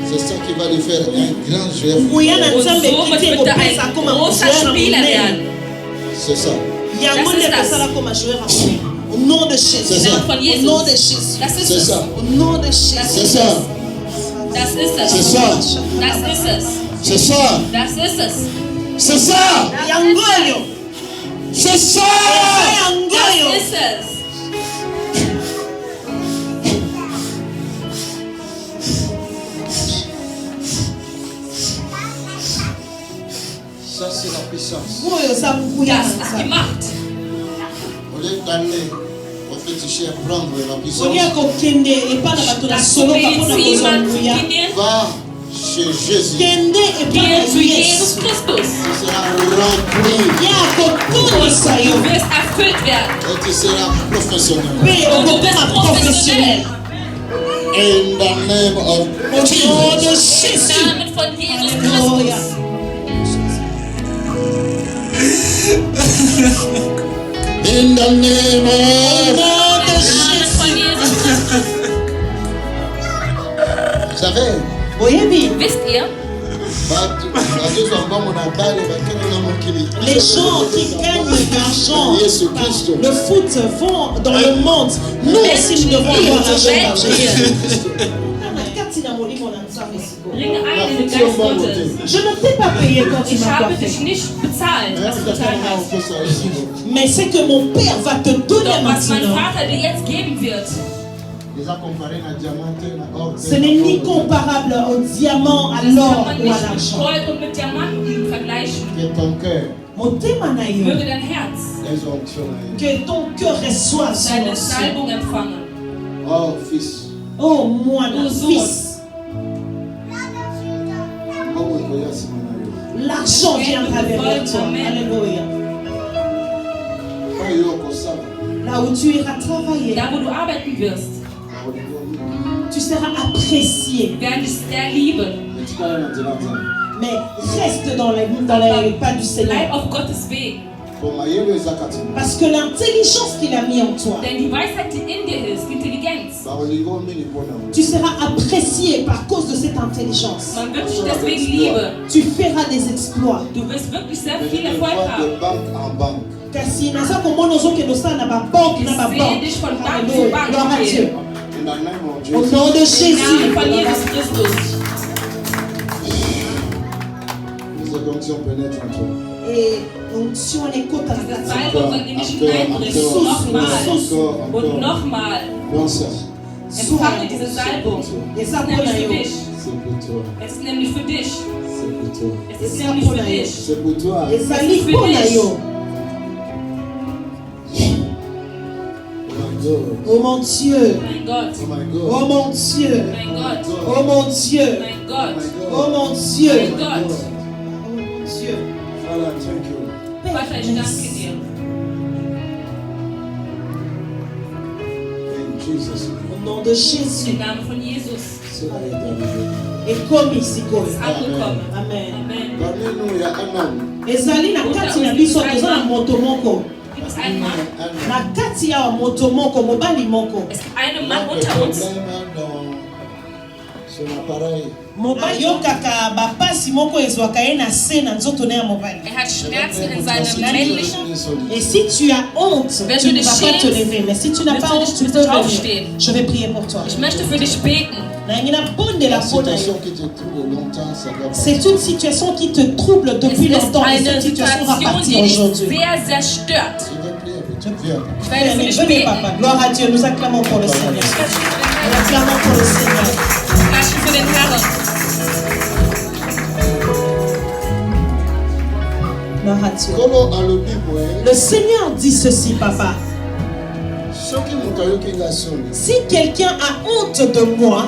C'est ça qui va lui faire un grand joueur. nguya na Und nzambe somit ekiti wird er ekopesa ein akoma großer joueur Spieler monene. werden. C'est ça. yango Das nde ist das. ekosala koma joueur monene. Au nom de C'est Jésus. ça. Im Namen von Au Jesus. nom de Jésus. Das ist C'est es. ça. Au nom de C'est Jésus. ça. Das ist es. C'est ça. Das ist es. C'est ça. Das ist es. C'est ça. yango oyo C'est ça. yango Das oyo ist es. Ça, c'est la puissance. oyo eza nguya na Das ist die nzambe. Macht. Au lieu d'amener au féticheur prendre la puissance, olia kokende epa na bato na Das soloka mpona Problem ist kozwa jemand nguya gehen. va chez Jésus. kende epa Geh na zu Jesus yesu Christus. Tu seras rempli ye akotungisa yo Du wirst erfüllt werden. et tu seras professionnel. mpe Und du okokoma bist professionnel. professionell. In the name of Au nom de Jesus. Im Jésus. Namen von Jesus Alléluia. Christus. In the name Au of... nom de Im Namen von Jésus. Jesus Christus. Vous savez, oyebi Wisst ihr, Les gens qui gagnent de l'argent par le foot vont dans le monde. Nous aussi, nous devons avoir l'argent par Jésus. Bringe ein in den Geist Gottes. Je ne t'ai pas payé quand tu Ich m'as habe coiffé. dich nicht bezahlt, was du getan hast. Mais c'est que mon Père va te donner Doch was mein maintenant. Vater dir jetzt geben wird, Ce n'est ni comparable au diamant, à das kann l'or man ou à nicht mit l'argent. Gold und mit Diamanten vergleichen. Motema na yo, Möge dein Herz que ton cœur reçoive son deine onction. Salbung empfangen. Oh, fils. Oh, moi, Oh, mon Sohn. fils, l'argent viendra vers toi. Amen. Alléluia. Là où tu iras travailler, Da, wo du arbeiten wirst, tu seras apprécié. werden dich sehr lieben. Mais reste dans les pas du Seigneur. Bleib auf Gottes Weg. Parce que l'intelligence qu'il a mis en toi, Denn die Weisheit, die in dir ist, die Intelligenz, tu seras apprécié par cause de cette intelligence. man wird dich deswegen lieben. Tu feras des exploits. Du wirst wirklich sehr viel Erfolg haben. Car si nous avons que nous sommes dans la banque, dans la Ich sehe banque. dich von Bank zu Alléluia. Bank Gloire à Dieu. gehen. Au nom de Im Jésus. Namen von Jesus Christus. Et l'onction est côte à la Diese tête. Salbung soll in dich hineindringen. Nochmal und nochmal. Empfange diese Salbung. Et Es ça ist pour nämlich für la dich. Es ist nämlich für dich. Es ist nämlich für dich. C'est pour toi. Et ça lit pour la yo. Oh mon Dieu. Mein Gott. Oh mon Dieu. Mein Gott. Oh mon Dieu. Mein Gott. Oh mon Dieu. Mein Gott. Oh mon Dieu. Father, thank you. Vater, ich danke dir. In Jesus' name. Au nom de Jésus. Im Namen von Jesus. Cela est arrivé. Et comme ici, Es ist angekommen. Amen. Amen. Parmi nous, il y a un homme. ezali na kati na biso toza na moto moko Gibt es einen Mann? na kati ya moto moko mobali moko Es gibt einen Il a Mann des unter uns. problèmes dans son appareil. mobali ayokaka bapasi moko ezwaka ye na se na nzoto na ya mobali. Er hat Schmerzen in seinem männlichen. Et si tu as honte, Wenn tu du ne dich vas pas te schämst, lever. Mais si tu n'as wirst pas du honte, nicht tu peux venir. aufstehen. Je vais prier pour toi. Ich möchte für dich beten. La situation qui te trouble longtemps, ça doit C'est une situation qui te trouble Es depuis ist longtemps et eine cette situation va Situation, partir die dich aujourd'hui. sehr, sehr stört. Je vais prier pour toi. Viens. Ich werde für dich Venez, beten. papa. Gloire à Dieu. Nous acclamons pour le Seigneur. Nous acclamons pour le Seigneur. Klatschen für den Herrn. Gloire à Dieu. Comment à l'objet, Le Seigneur dit ceci, papa. ceux qui m'ont caillé qui la sonne, Si quelqu'un a honte de moi,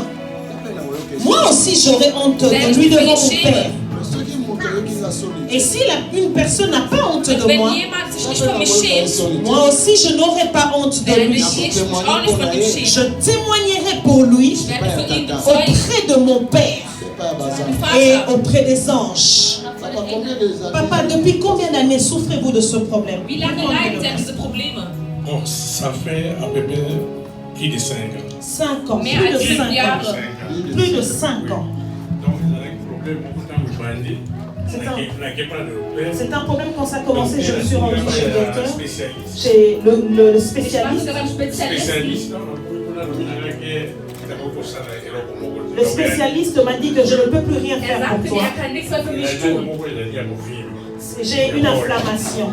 moi aussi j'aurai honte de lui devant mon Père. ceux qui m'ont caillé qui la sonne, Et si une personne n'a pas honte de Wenn moi, jemand sich nicht von mir schämt, moi aussi je n'aurai pas honte de werde lui. ich auch nicht von ihm Je schämen. témoignerai pour lui Ich werde für ihn bezeugen, auprès de mon Père c'est pas un bazar. et Vater. auprès des anges. Papa, combien des années Papa, depuis combien d'années souffrez-vous de ce problème? Wie lange leiden Sie an diese Probleme? Bon, ça fait à peu près plus de 5 ans. 5 ans, Mehr plus de als 5 5 ans. Jahre. Plus de 5 ans. Donc, ils avaient un problème beaucoup de temps où je bandis. C'est un- N'a pas de repère. C'est un problème quand ça a commencé, je me suis rendu chez le docteur, Spécialiste. chez le Ich war spécialiste. sogar ein Spezialist. Spécialiste, on a nommé que beaucoup ça là, Le spécialiste m'a dit que je ne peux plus rien Er faire sagte pour mir, toi. er kann nichts mehr für Il a mich dit tun. il a dit à mon fils. J'ai une inflammation.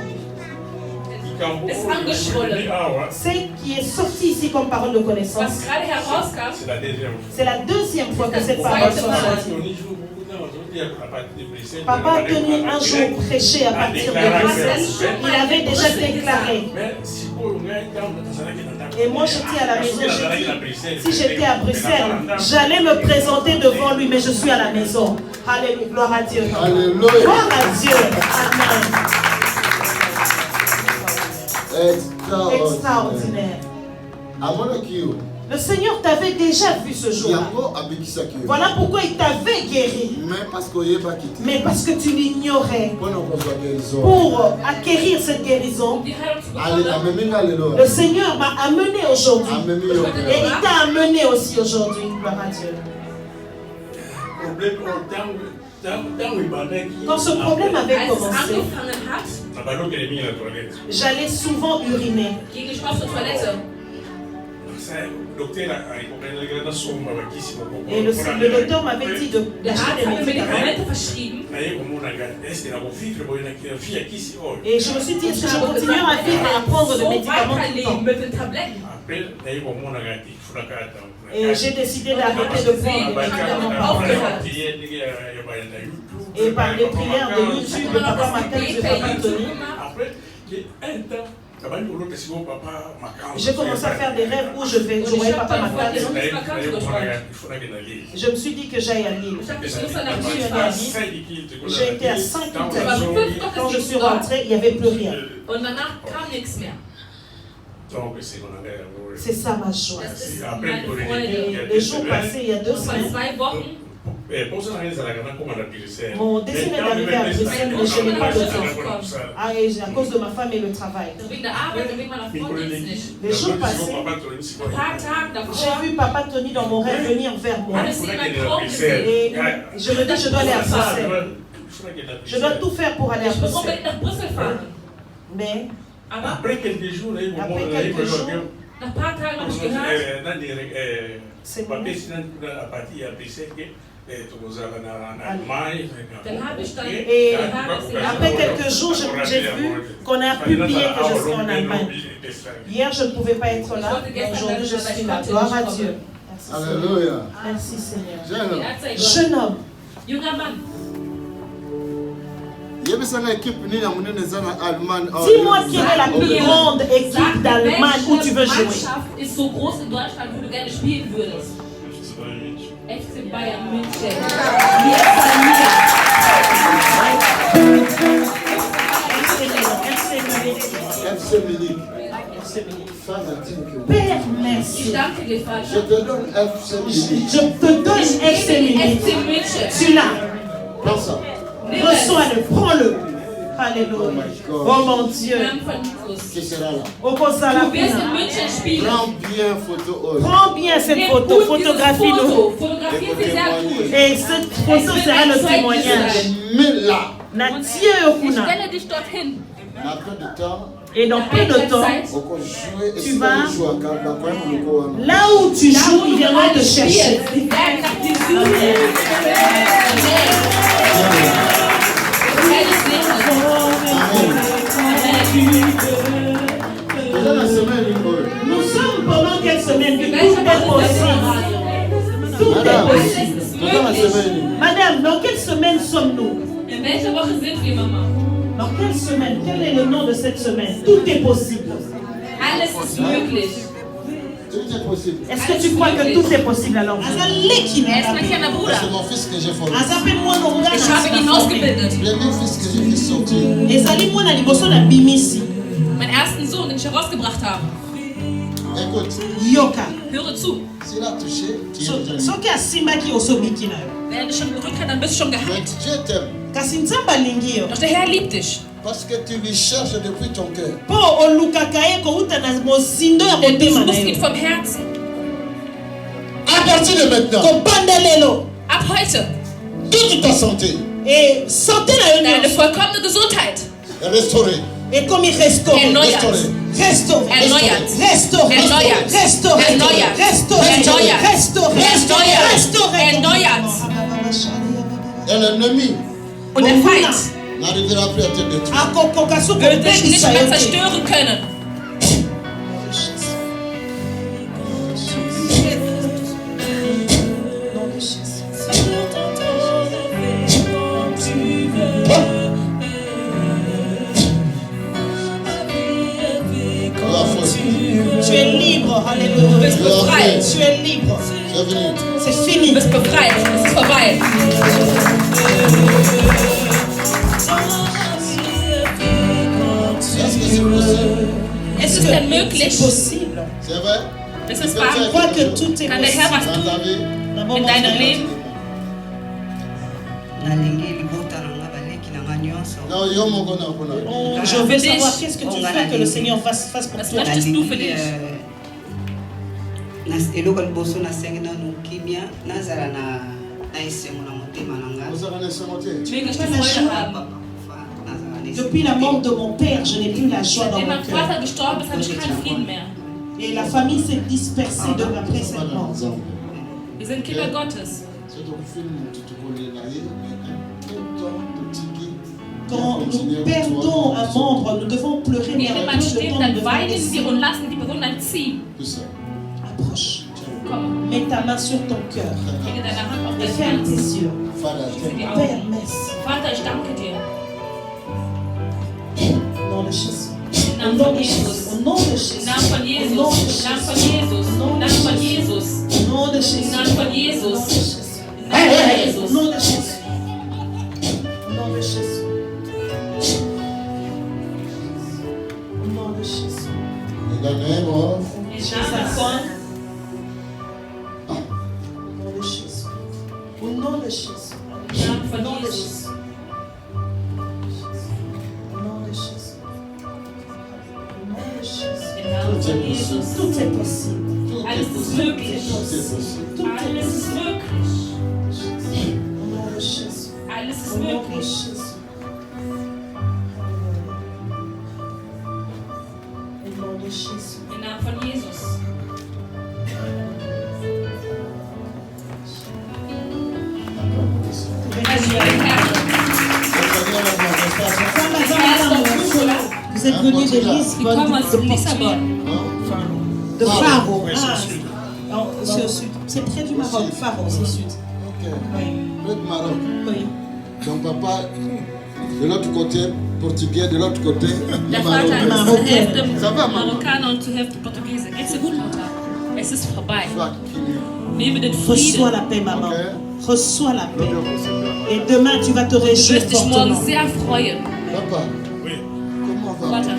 Es ist angeschwollen. Ce qui est sorti ici comme parole de connaissance, Was gerade herauskam, C'est la deuxième fois. c'est la deuxième fois que cette parole sort sortie. Papa a tenu un jour prêché à partir de Bruxelles. Il avait déjà déclaré. Et moi j'étais à la maison, j'ai dit, si j'étais à Bruxelles, j'allais me présenter devant lui, mais je suis à la maison. Alléluia, gloire à Dieu. Alléluia. Gloire à Dieu. Amen. Extraordinaire. Avant que Le Seigneur t'avait déjà vu ce il y a jour-là. encore avec qui ça qui est. Voilà pourquoi il t'avait guéri. Mais parce qu'il n'y a pas quitté. Mais parce que tu l'ignorais. Pour nous construire guérison. Pour acquérir cette guérison, die Heilung zu Allez, bekommen, amène alléluia. le Seigneur m'a amené aujourd'hui. Amène Et il t'a amené aussi aujourd'hui. Gloire à Dieu. Problème au temps Quand ce problème avait Als es commencé, angefangen hat, j'allais souvent uriner. ging ich oft zur Toilette. Et le docteur m'avait dit Der d'acheter Arzt des hat mir médicaments. Medikamente verschrieben. Et je me suis dit, est-ce que je continue à vivre et à prendre des So médicaments tout le weiterleben temps? mit den Tabletten. Et j'ai décidé d'arrêter de prendre des médicaments. Et par les prières de YouTube, le papa m'appelle, je papa Tony. J'ai commencé à faire des rêves où je voyais papa m'appelle. Je me suis dit que j'aille à Lille. Je suis allée à Lille. J'ai été à 5 hôtels. Quand je suis rentrée, il n'y avait plus rien. Und danach kam nichts mehr. C'est ça ma joie. Das ist meine Freude. Et les jours passés, il y a 2 Vor semaines, 2 Wochen mon désir d'arriver à Bruxelles, mais je n'ai pas de temps. Ah, et à cause de ma femme et le travail. wegen der Arbeit und wegen meiner Freundin nicht. Les jours passés, Ein paar Tage davor j'ai vu papa Tony dans mon rêve venir vers moi. habe ich sie in meinem Traum gesehen. Et je me dis, je dois aller à Bruxelles. Je dois tout faire pour aller à Ich muss Bruxelles. unbedingt nach Brüssel fahren. Mais Aber après quelques jours, nach ein paar Tagen habe ich gehört, dann habe ich dann et après quelques jours, j'ai vu qu'on a publié que je serais en Allemagne. Hier, je ne pouvais pas être là, mais aujourd'hui, je suis là. Gloire à Dieu. Merci, Alléluia. Merci Seigneur. Jeune Jeune homme, junger Mann, yebisanga équipe nini ya munene eza na Allemagne. dis-moi quelle est la plus grande équipe d'Allemagne où tu veux jouer. Mannschaft ist so groß in Deutschland, wo du gerne spielen würdest? FC Bayern München. Wir FC Munich. Père, Ich merci. danke dir, Je Vater. te donne FC Munich. Je te donne FC Munich. FC München. Tu l'as. Prends ça. Reçois-le, prends-le. Alléluia. Oh mon Dieu. Im Namen von Jesus. Qui sera là? Okozala Du wirst in kuna. München spielen. Prends bien photo. Prends bien cette photo, photographie-nous. Fotografieren Sie sehr gut. Et cette photo sera le témoignage. Mais là, Natie Ich Okuna. stelle dich dorthin. dans peu de temps, Et dans peu de temps, on peut jouer et Tu si vas- on joue à Kaba, quand même, le coup, là où tu joues, ils viendront te chercher. Sie werden nach dir suchen. Amen. Helles Licht. déjà la semaine, Nous sommes pendant quelle semaine que tout Welche est Woche ist possible. das? Tout est madame, possible. déjà la semaine, Madame, dans quelle semaine sommes-nous? In welcher Woche sind wir, Mama? Dans quelle semaine? Quel est le nom de cette semaine? Tout est possible. Alles ist möglich. tout est possible. Est-ce que tu crois que tout est possible alors? Er ist mein kleiner Bruder. C'est mon fils que j'ai formé. Ich habe ihn ausgebildet. Le même fils que j'ai fait sortir. Meinen ersten Sohn, den ich herausgebracht habe. Écoute, Yoka. Höre zu. s'il a touché, tu es jeune. soki asimbaki osobiki na yo Wenn er dich schon gerückt hat, dann bist du schon Mais geheilt. Dieu t'aime kasi nzambe alingi yo Doch der Herr liebt dich. parce que tu lui cherches depuis ton cœur. mpo olukaka ye kouta na mozindo ya Denn du motema na suchst ihn yo vom Herzen. À partir de maintenant, kobanda lelo Ab heute. toute ta santé e sante na yo Deine nyonso vollkommene Gesundheit. est restaurée. ekomi restauré Erneuert. restauré Erneuert. restauré Erneuert. restauré Erneuert. restauré Erneuert. restauré Erneuert. restauré Erneuert. Et l'ennemi Und der Feind n'arrivera plus à te détruire. akokoka so wird dich nicht kobebisa mehr yo te zerstören können. La faute. tu es libre Du alléluia bist befreit. tu es libre C'est venu. c'est Du fini bist befreit. Es ist vorbei. Est-ce que c'est possible? Es ist denn möglich? c'est possible C'est vrai? Es ist je wahr. crois que tout est Kann der Herr possible was Dans ta tun vie? in deinem Leben? nalingi libota na nga baleki na nga nyonso Non, yo moko na kuna. je veux savoir qu'est-ce que tu fais que le Seigneur fasse pour Was toi möchtest du für nalingi dich? eloko liboso nasengi nanu kimia nazala na Ich will nicht die Freude haben. Depuis la mort de mon père, je n'ai plus la joie dans Seitdem mon mein cœur. Vater gestorben ist, habe ich keinen Frieden mehr. Et la famille s'est dispersée après cette mort. Wir sind Kinder Gottes. Quand nous perdons un membre, nous devons pleurer. Wenn jemand stirbt, dann weinen wir und lassen die Person dann ziehen. Approche. Komm, Mets ta main sur ton cœur. lege deine Hand auf Et dein ferme Herz. tes yeux. Für die Père, Augen. merci. Vater, ich danke dir. Au nom de Jésus. Im Au Namen nom von de Jésus. Jesus. Au nom de Im Jésus. Namen von Au Jesus. nom de Im Namen von Jésus. Jesus. Im Namen von Jesus. Au nom de Jésus. Im Namen von Au Jesus. nom de Jésus. Im Namen von Jesus. Au nom de Jésus. Au nom de Jésus. Au nom de Jésus. In the name of Im Namen von Au nom de Jésus. Au nom de Jésus. Im Namen Au von nom de Jesus. Jésus. Au nom de Jésus. Au nom de Jésus. Im Namen von Jesus. Tout est possible. Alles ist möglich. Tout est Alles ist possible. möglich. Au nom de Jésus. Alles ist Au nom de möglich. Jésus. Au nom de Jésus. Im Namen von Jesus. Vous êtes venu de Lisbonne, Die kommen aus de Portugal, Lissabon. de Faro. Oui, c'est au sud. Non, c'est au sud. C'est près du Maroc, Faro, c'est au sud. Ok. Oui. Le Maroc. Oui. Donc papa, de l'autre côté, portugais, de l'autre côté, Der le Vater ist Maroc. zur Hälfte Ça va, Mama? Marokkaner und zur Hälfte Portugiese. Geht's dir gut, Mutter? Es ist vorbei. Soit fini. Lebe den Reçois Frieden. la paix, maman. Ok. Reçois la Le paix. bien au Seigneur. Et demain, tu vas te Du réjouir wirst dich morgen fortement. sehr freuen. Papa, Oui. comment va? Vater,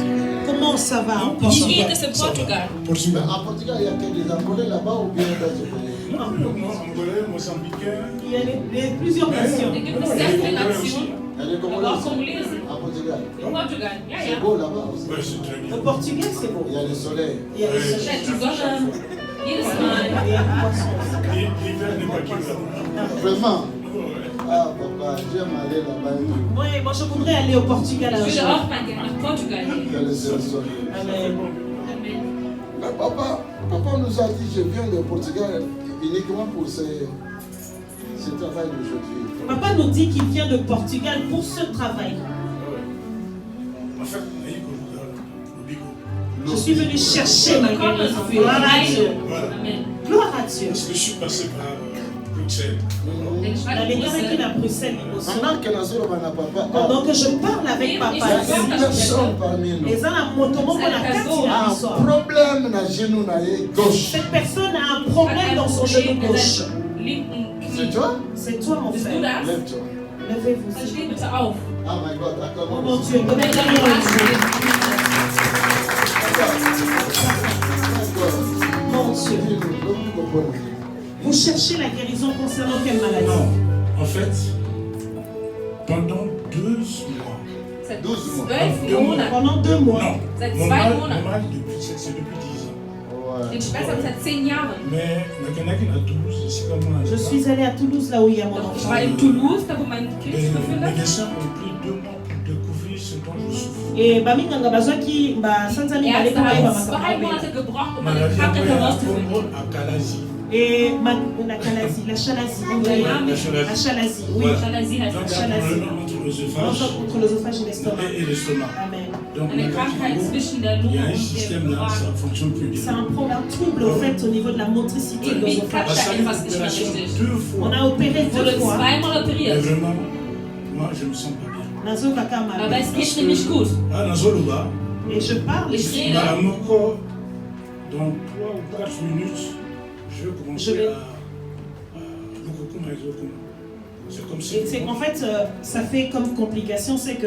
Comment ça va en wie Portugal? geht es in Portugal? Mais en Portugal, il y a que des Angolais là-bas ou bien d'autres pays? Non, Angolais, Mozambicain. Il y a plusieurs nations. Da gibt es sehr viele Nationen, Il y a des aber Congolais auch aussi. Congolesen. En Portugal. In Portugal, ja, C'est ja. beau là-bas aussi. Ouais, c'est très bien. Au Portugal, c'est beau. Il y a le soleil. Il y a le Ouais. soleil. Die Sonne, jedes Mal. Il y a le poisson. L'hiver n'est pas qu'il là-bas. Vraiment? Ouais. Ah papa, j'aime aller là-bas. Oui, moi je voudrais aller au Portugal un Ich würde jour. auch mal gerne nach Portugal gehen. Il y a le soleil. Amen. Amen. Mais papa nous a dit, je viens de Portugal uniquement pour ce travail d'aujourd'hui. Papa nous dit qu'il vient de Portugal pour ce travail. En fait, le bigot. Je suis venu chercher ma guérison. Gloire à Dieu. Voilà. Amen. Gloire à Dieu. Parce que je suis passé par Bruxelles. Denn ich war La in lecture est Brüssel. à Bruxelles aussi. Pendant que nous sommes à papa, Pendant que je parle avec papa il y a ici, une personne parmi nous. et ça, la moto, mon A un problème dans le genou gauche. cette personne a un problème dans son genou gauche. Linken C'est Knie. toi? C'est toi, mon Bist du frère. das? Lève-toi. Levez-vous. Dann steh bitte auf. Ah my God, Oh d'accord. mon Dieu, Wenn donnez-moi deine un Hand Dieu. Mon Dieu. Vous cherchez la guérison concernant quelle maladie? Non, en fait, pendant 12 mois. Seit 12 mois. 12 Monaten. Pendant 2 mois. Non, Seit mon 2 mal, Monaten. mon mal c'est depuis 10 ans. Den Schmerz habe ich seit 10 Jahren. Mais Nakanaki à Toulouse, c'est comme moi. Je suis allée à Toulouse, là où il y a mon Doch ich enfant. war in Toulouse, da wo mein Kind Les befindet. médecins ont pris 2 mois pour découvrir ce dont je souffre. Et baminganga bazwaki basanza mibale Ärzte mpo bayeba haben 2 makambo Monate mabe. gebraucht, um eine Maladie Krankheit après à herauszufinden. Congo, à Kalasi. Et la chalazie, la chalazie, oui. La chalazie, oui. Voilà. Chalazie heißt Donc, das. un problème entre l'œsophage Entre l'œsophage et l'estomac. et l'estomac. Amen. Donc, Eine Krankheit zwischen der Lunge il y a un und système dem là, ça Magen. ne fonctionne plus C'est bien. un problème, un trouble au fait au niveau de la motricité de Irgendwie l'œsophage. klappt da Ça etwas une nicht mehr opération richtig. 2 On fois. a opéré Ich wurde 2 fois. zweimal Et operiert. vraiment, moi, je me sens pas bien. Nazokaka Aber mabe. es geht mir nicht gut. Ah, dans Zoloba, Et je parle Ich ici. rede. dans Moko, dans 3 ou 4 minutes, je vais commencer Je vais- à Lokokuma et Zokuma. C'est comme si. Et c'est qu'en fait, ça fait comme complication, c'est que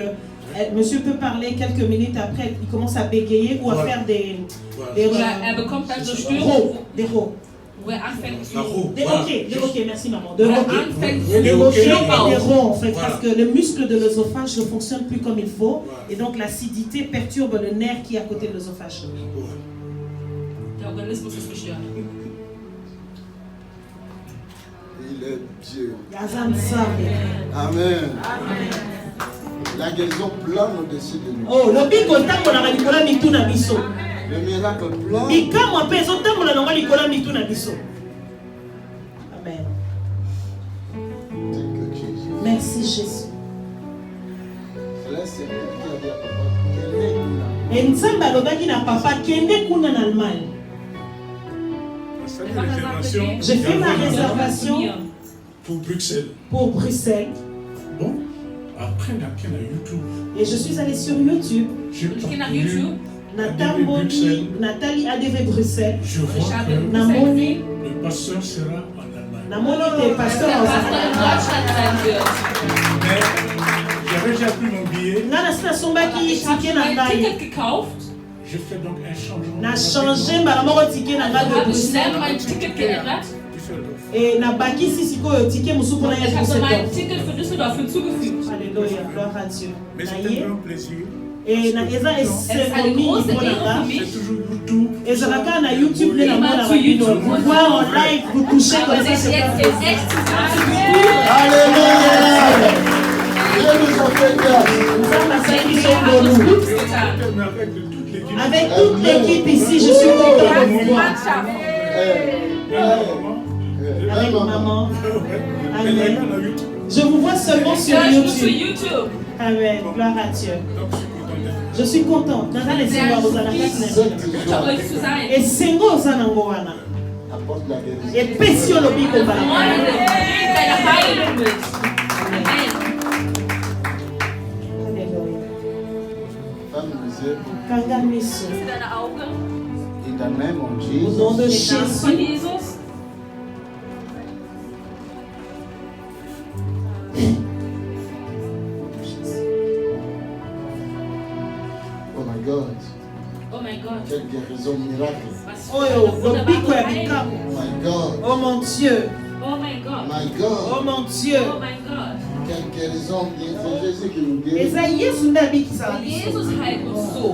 monsieur peut parler quelques minutes après, il commence à bégayer ou à Voilà. faire des Voilà. Oder bekommt dann so Störungen, rots, des rots. wo anfängt La zu... roue. Des Voilà. hoquets, des hoquets, merci maman. De wo hoquets. anfängt Oui, Des des hoquets hoquets. et des ronds en fait, Voilà. parce que le muscle de l'œsophage ne fonctionne plus comme il faut, Voilà. et donc l'acidité perturbe le nerf qui est à côté de l'œsophage. Ouais. Der Organismus ist gestört. Il est Dieu. Amen. Amen. La guérison plane au-dessus de nous. Oh, le bico tambola likola mituna biso. Le miracle plane. Bikamwa pe zo tambola nonga likola mituna biso. Amen. Merci Jésus. C'est le Seigneur qui a dit à papa, quel est là? Et Nzamba alobaki na papa kende kuna na Allemagne. J'ai fait ma réservation pour Bruxelles. Pour Bruxelles. Bon, après on a YouTube. Et je suis allée sur YouTube. Nathalie ADV Bruxelles. Je vois que Namoni, le pasteur sera en Allemagne. Namoni était pasteur en Allemagne. Mais j'avais déjà pris mon billet. Je fais donc un changement. Na changé malamoko ticket na nga de Bruxelles. Et na baki si sikoyo ticket musuko na ya Düsseldorf. Alléluia, gloire à Dieu. Mais c'est un grand plaisir. Et na eza cérémonie pour la c'est toujours YouTube. Et ça va quand na YouTube les la mona rabino. Vous voir en live, vous toucher comme ça c'est Alléluia. Dieu nous a fait grâce. Avec toute l'équipe ici, je suis content de vous voir. Avec maman. Amen. Je vous vois seulement sur YouTube. Amen. Gloire à Dieu. Je suis contente. Et Sengo Zanangoana. Et Pessio Lobiko In the name of Jesus. Au nom de Jésus. Oh my God. Oh my God. Quelle guérison miracle. Oh my God. Oh mon Dieu. Oh my God. My God. Oh mon Dieu. Oh my God. Quelle guérison. C'est Jésus qui nous guérit. Jesus heilt uns so.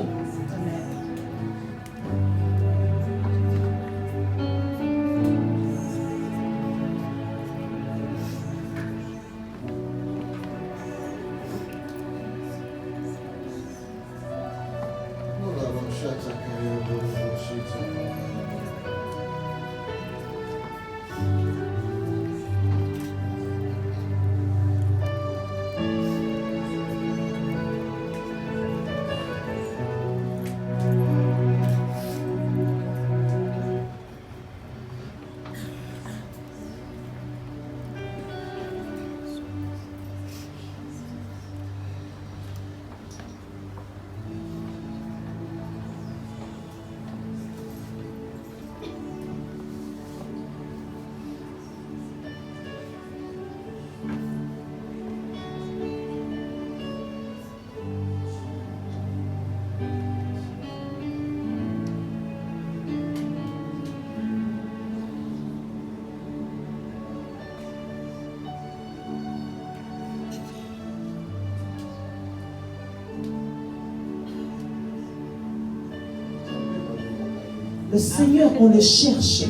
Le Seigneur, on le cherche.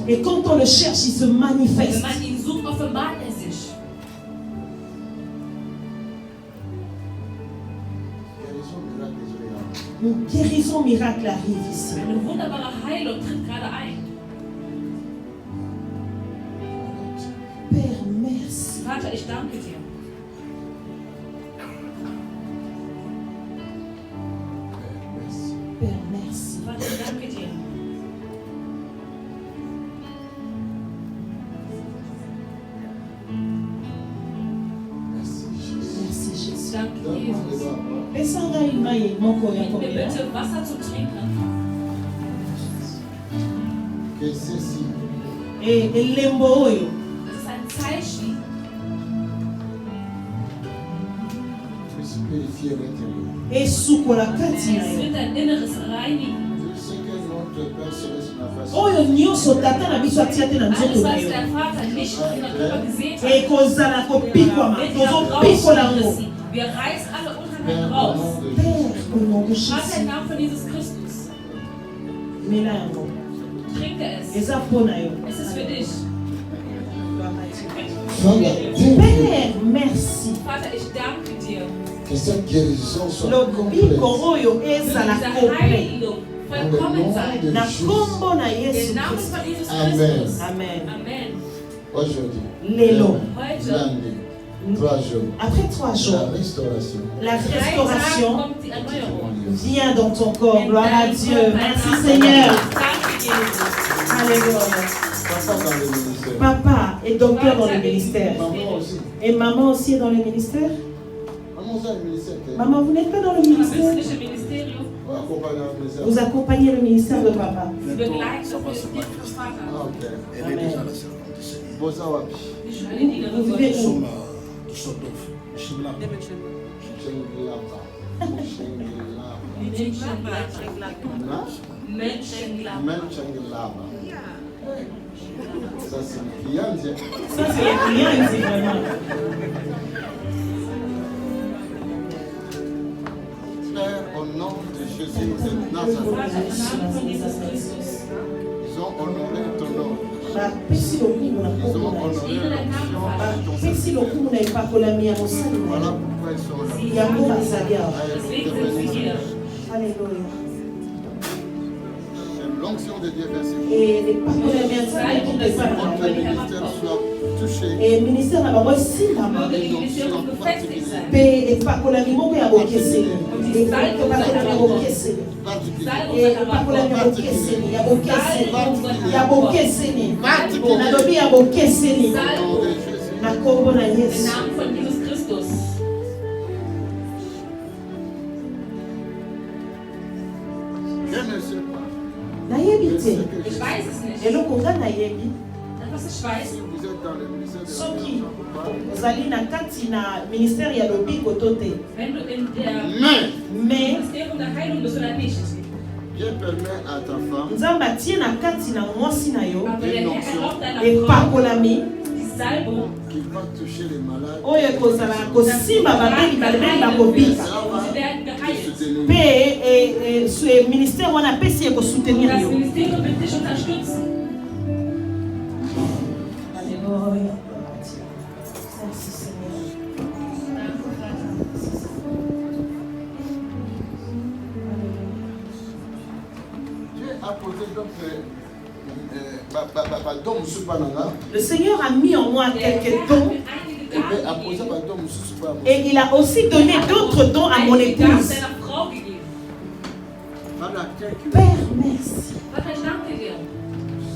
Et quand on le cherche, il se manifeste. Une guérison miracle arrive ici. Père, merci. Vater, ich danke dir. Père, merci. Vater, ich danke dir. Merci Jésus. Danke, Jesus. Laissez-moi une main et mon corps. Gib mir bitte Wasser zu trinken. Que ceci. Et lembo oyo. Das ist ein Zeichen. Puisse purifier l'intérieur. Et sukola kati na Es yo. wird dein Inneres reinigen. Tout ce que notre Père céleste n'a pas fait. Oyo nyonso tata na biso atia te na Alles, nzoto na was yo. der Vater nicht in der Körper gesehen hat, Ekozala kopikwama. wird Tozopikola yango. herausgerissen. Wir reißen alle Unheilungen raus. Père, au nom de Vater, Jésus. im Namen von Jesus Christus. Mela yango. trinke es. eza mpo na yo. Es ist für dich. Père, merci. Vater, ich danke dir. Que cette guérison soit Lobiko complète. oyo ezala Diese complet. Heilung vollkommen sein. Na kombo na Im Yesu Namen Christ. von Jesus Amen. Christus. Amen. Amen. Aujourd'hui, Lelo. Heute, lundi, 3 jours, Après 3 la jours, restauration. la 3 Tagen restauration kommt die Erneuerung. vient dans ton corps. In Gloire à deinem Dieu. Körper. Merci Seigneur. Danke, Jesus. Alléluia. Papa dans le ministère. Papa est docteur dans le ministère. Maman aussi. Et maman aussi est dans le ministère. Maman, ça, le ministère. Maman, vous n'êtes pas dans le Aber bist du ministère. nicht im Ministerium? On va accompagner le ministère. Vous accompagnez le ministère de papa. Sie begleiten das Ministerium des Ah, Vaters. ok. Elle est déjà la servante du Seigneur. Bon, ça va. Nicht alle Diener Vous vivez Gottes. où? Nous sommes Shimla. Menschenglaba. Ça, c'est le client. Ça, c'est les clients ici, vraiment. Père, au nom de Jésus de Nazareth, Vater, im Namen von Jesus Christus. ils ont honoré ton nom. bapesi lokumu na Ils kombo ont na Yesu. honoré la mission de ton bapesi serviteur. lokumu na epakolami ya mosali na Voilà Ye. pourquoi ils sont là. yango bazali awa. Deswegen sind sie hier. Alléluia. C'est l'onction de Dieu vers ces Et epakolami ya nzambe ekokesa na que bango. le ministère soit touché. Et ministère na bango esimbama. Möge die Ministerium befestigt sein. Mpe epakolami moko ya bokeseni. Epakolami ya bokeseni. Epakolami ya bokeseni. Ya bokeseni. Ya bokeseni. Nalobi ya bokeseni. Au nom de Jésus. Na kombo na Im Yesu. Namen von Jesus Christus. Je ne sais pas. nayebi Je sais te que Ich je weiß es nicht. eloko nga nayebi Was ich weiß, Si vous êtes dans le ministère de la soki Nation, papa, ozali na kati na ministère ya lobiko to te wenn du in der mais mais Ministerium der Heilung bist oder nicht. Dieu permet à ta femme nzambe atie na kati na mwasi na yo Aber der Herr erlaubt deiner Frau epakolami die Salbung, qui va toucher les malades. oyo ekozala kosimba babeli balebeli bakobika sie werden geheilt. mpe ministère wana apesi ekosoutenir Das yo Ministerium wird dich unterstützen. Alléluia. Merci Seigneur. Dieu a posé donc dom supananga Le Seigneur a mis en moi quelques dons et puis a posé dom supananga. et il a aussi donné d'autres dons à mon épouse. Deiner Frau gegeben. Voilà, que Père, merci. Vater, ich danke dir.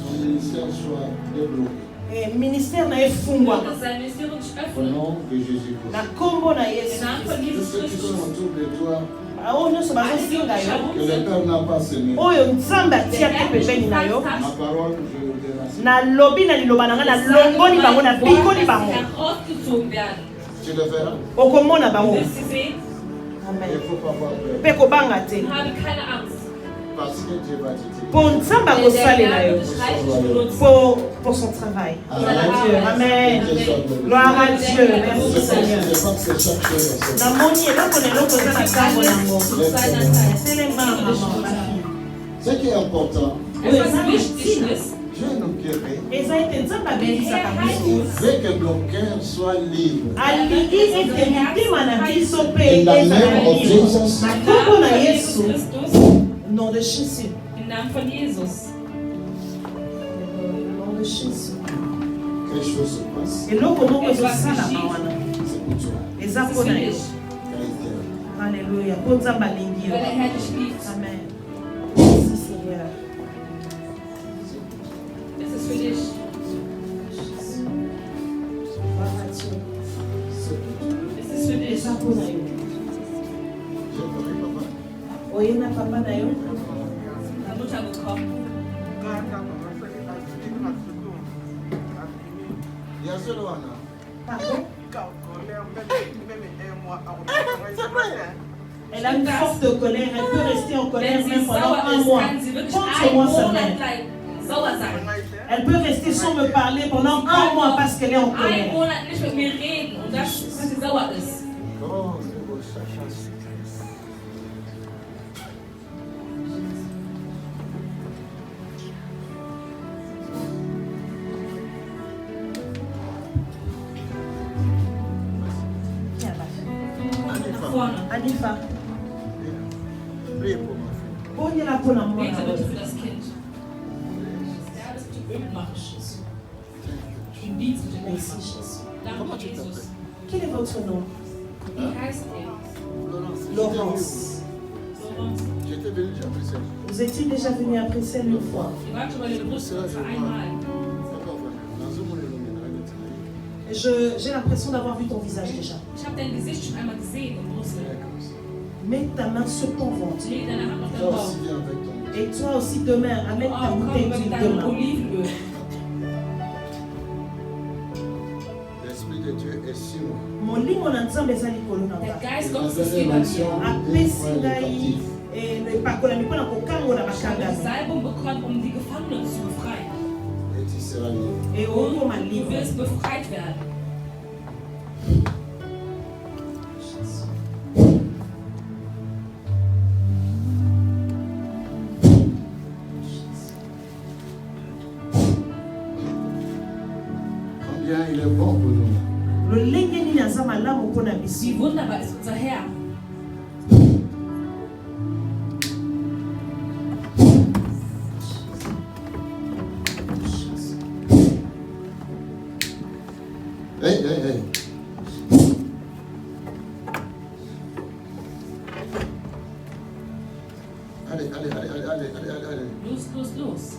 son ministère soit développé. Et ministère na efungwa Dass sein Ministerium sich Au öffnet. nom de Jésus-Christ. na kombo na Im Yesu. Namen von Tous Jesus ceux qui sont Christus. autour de toi, Oyo nyonso bazosinga yo que le Père n'a pas semé. oyo nzambe atia Der te Herr mich pembeni na yo Ma gepflanzt hat, parole, je le déracine. nalobi na liloba na ngai nalongoli bango nabikoli bango herausgezogen werden. Tu le verras. okomona Du bango wirst sie sehen. Il amen ne faut pas avoir peur. mpe kobanga te Habe keine Angst. Parce que Dieu va t'aider. mpo nzambe Der akosalela Herr yo wird dich reichlich benutzen. pour son travail. Amen. Gloire à Dieu. Amen. Gloire à Dieu. Merci Seigneur. Je pense que chaque chose est faite. namoni eloko na eloko eza na ntango yango Zu seiner Zeit. telema mama bafille. Ce qui est important, Etwas wichtig ist, Dieu nous guérit. eza ete nzambe abebisaka biso Il veut que nos cœurs soient libres. alingi ete mitema na biso mpe In the ezala name of libre Jesus. na kombo na Jesus yesu Christus, nom de jésus im Namen von Jesus. nom de jésus Quelque chose se passe. eloko moko ezosalama wana C'est pour toi. eza Das ist mpo für na yo dich, Christ. alleluya mpo nzambe alingi yo weil der Herr dich liebt. amen merci seigneur Es ist für dich. gloire à Dieu Es ist für dich. eza mpo na yo Je connais papa. oyena papa na yo Die Mutter gekommen. Il y a seul one. pardon elle a une forte colère elle peut rester en colère Wenn sie même pendant sauer un ist, mois kann sie wirklich contre moi einen sa Monat mère lang sauer sein. elle peut rester sans me parler pendant un mois parce qu'elle est en Einen colère Monat nicht mit mir reden und das, weil sie sauer ist. Oh, c'est beau, ça chasse. vorne. Anifa. Priez pour ma fille. Bonyela pona mwana. Bete bitte für das Kind. Ja, das tut Öl machen, Jesus. Und dies mit dem Merci, Öl. Jesus. Danke, Jesus. Quel est votre nom? Wie heißt er? Laurence. J'étais venu déjà après. Vous étiez déjà venu à Bruxelles une fois. Ich war schon bei der Geburtstag einmal. J'ai l'impression d'avoir vu ton visage déjà. Ich habe dein Gesicht schon einmal gesehen in Brüssel. Mets ta main sur ton ventre. Leg deine Hand auf dein Toi Bauch. aussi viens avec ton. Et toi aussi demain, amène ta Oh, bouteille komm mit d'huile deinem demain. Olivenöl. L'Esprit de Dieu est sur moi. Molimo na nzambe eza likolo na Der nga. Geist Il Gottes m'a ist donné über l'onction mir. Apesi d'être les ngai captifs. epakolami mpona kokangola Ich habe die bakangami. Salbung bekommen, um die Gefangenen zu befreien. Et tu seras libre. Et okoma Du libre. wirst befreit werden. Combien il est bon pour nous. lolenge nini aza malamu mpona biso. Wie wunderbar ist unser Herr. Hey, hey, hey. Allez, allez, allez, allez, allez, allez, allez, allez. Los, los, los.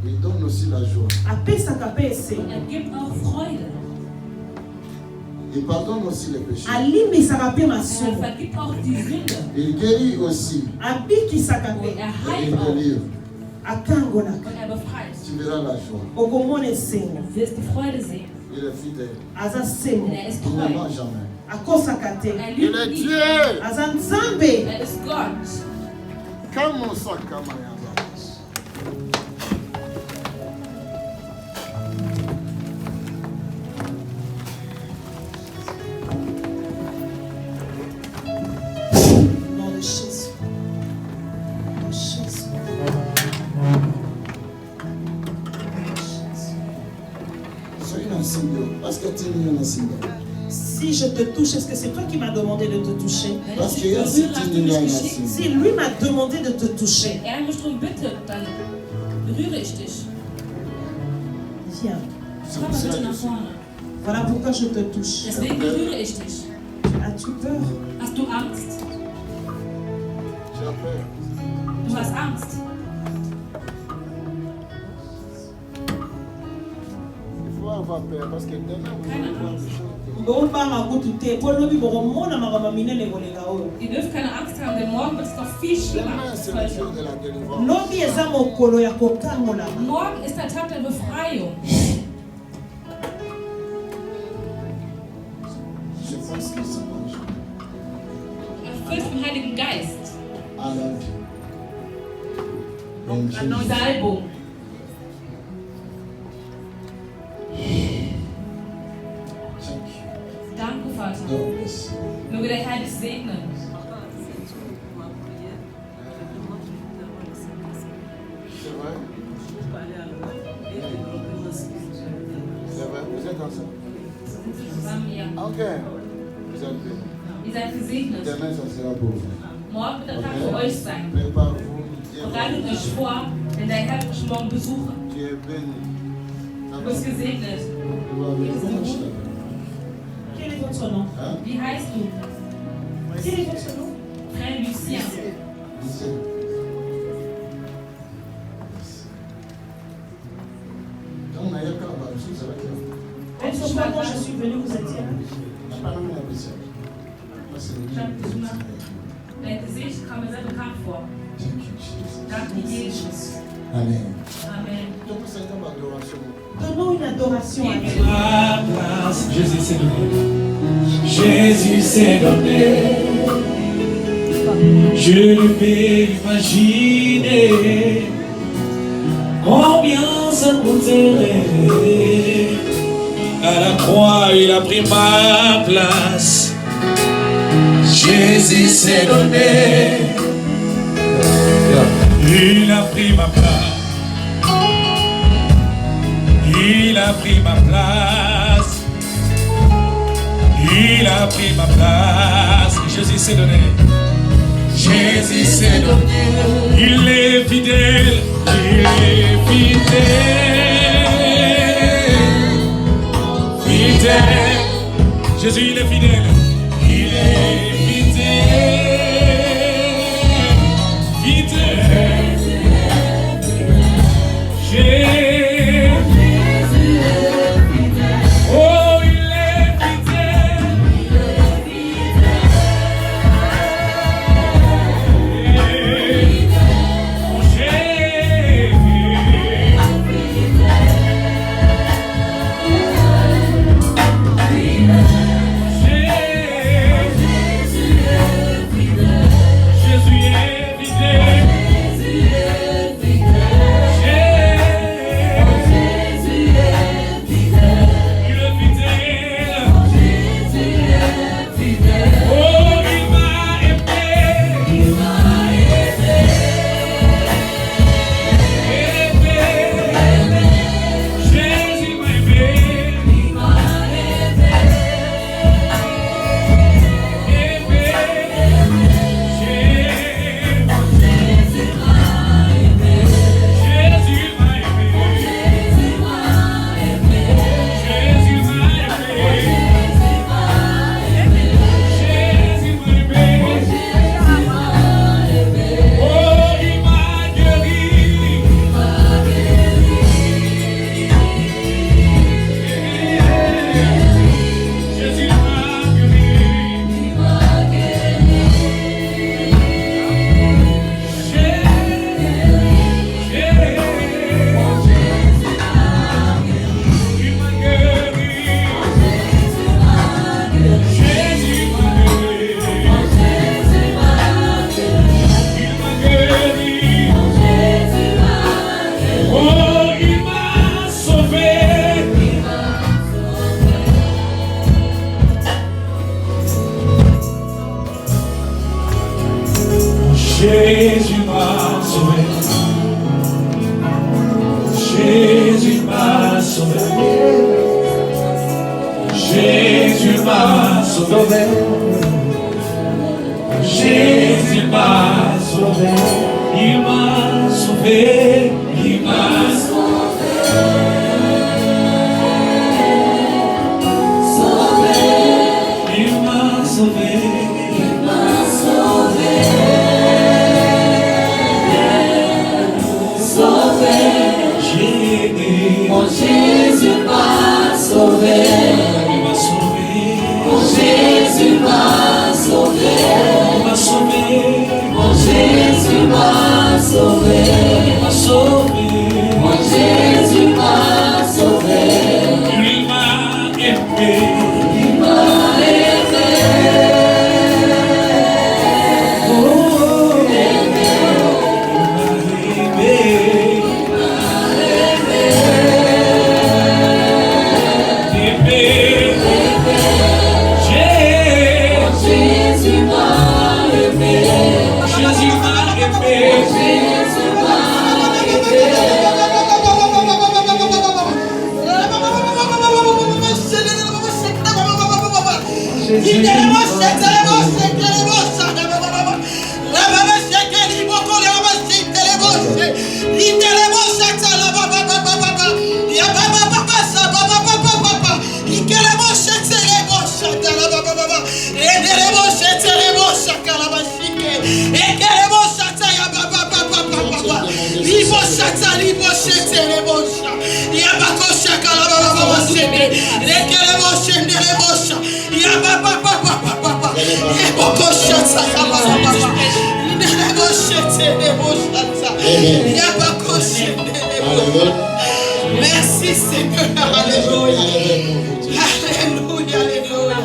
Il donne aussi la joie. apesaka mpe esengo. Gibt auch Freude. Il pardonne aussi les péchés. alimbisaka mpe masumu. Vergibt auch die Sünde. Il guérit aussi. abikisaka Und mpe. er Et heilt il auch. délivre. akangolaka. Und er befreit. Tu verras la joie. okomona esengo. Du wirst die Freude sehen. Il est fidèle. aza Denn sembo. er ist Il ne treu. ment jamais. akosaka te. Er Il liebt est dich. Dieu. aza nzambe. Er ist Gott. Comme on sent comme un Nom de Jésus. Nom de Jésus. Sois un signe. Parce que tu es un signe. Si je te touche, est-ce que c'est toi qui m'as demandé de te toucher? Wenn Parce ich que dich si berühre, hast tu du mich n'es un geschickt. signe. Si lui m'a demandé de te toucher, Wenn er mich darum bittet, dann berühre ich dich. viens. C'est Komm pour mal cela bitte nach que vorne. Voilà pourquoi je te touche. Deswegen berühre ich dich. As-tu peur? Hast du Angst? tu as peur. Du hast Angst. Il faut avoir peur parce que demain, vous allez voir des choses. Bombanga kutu te, po lobi bokomona makambo minene koleka oyo. Ihr dürft keine Angst haben, denn morgen wird es noch viel schlimmer. Demain, c'est le jour de la délivrance. Lobi eza mokolo ya kokangola. Morgen ist der Tag der Befreiung. Je pense que c'est bon. Erfüllt vom Heiligen Geist. À la vie. In Jesus' Salbung. Thank you. Danke, Vater. God bless you. Möge der Herr dich segnen. C'est vrai? C'est vrai? Vous êtes ensemble? Sind Sie zusammen hier? Ok. Vous êtes bien. Ihr seid gesegnet. Demain, ça sera pour vous. Morgen wird der Tag für Ok? euch sein. Préparez-vous. Dieu Bereitet va- euch vor, denn der Herr wird euch morgen besuchen. Tu es béni. Du bist gesegnet. Tu vas venir. Comment je t'appelle? Quel est votre nom? Hein? Wie heißt du? Quel est votre nom? Frère Lucien. Ici. Donc, on a eu un cas, bah, je sais que ça va être là. Est-ce que quand je suis venue, vous étiez là? On n'a pas même la blessure. Moi, c'est le Ich hab Dein Gesicht kam mir sehr bekannt vor. Thank you, Jesus. Danke, Jesus. Amen. Amen. Donc, c'est comme adoration. Donnons une adoration à Dieu. Ma place, Jésus s'est donné. Jésus s'est donné. Je ne peux imaginer combien ça coûterait. À la croix, il a pris ma place. Jésus s'est donné. Il a pris ma place. Il a pris ma place. Il a pris ma place. Jésus s'est donné. Jésus s'est donné. Il est fidèle. Il est fidèle. Fidèle. Jésus, il est fidèle. Il est fidèle. Fidèle. Oh, il est fidèle. Jésus m'a sauvé. Jésus m'a sauvé. Jésus m'a sauvé. Jésus m'a sauvé. Il m'a sauvé. Il m'a sauvé. Il m'a sauvé. Mon Jésus m'a sauvé. Mon Jésus m'a sauvé. Mon Jésus m'a sauvé. Mon Jésus m'a sauvé. Il m'a aimé. Il m'a aimé. Oh, aimé. Merci Seigneur, alléluia. Alléluia, alléluia.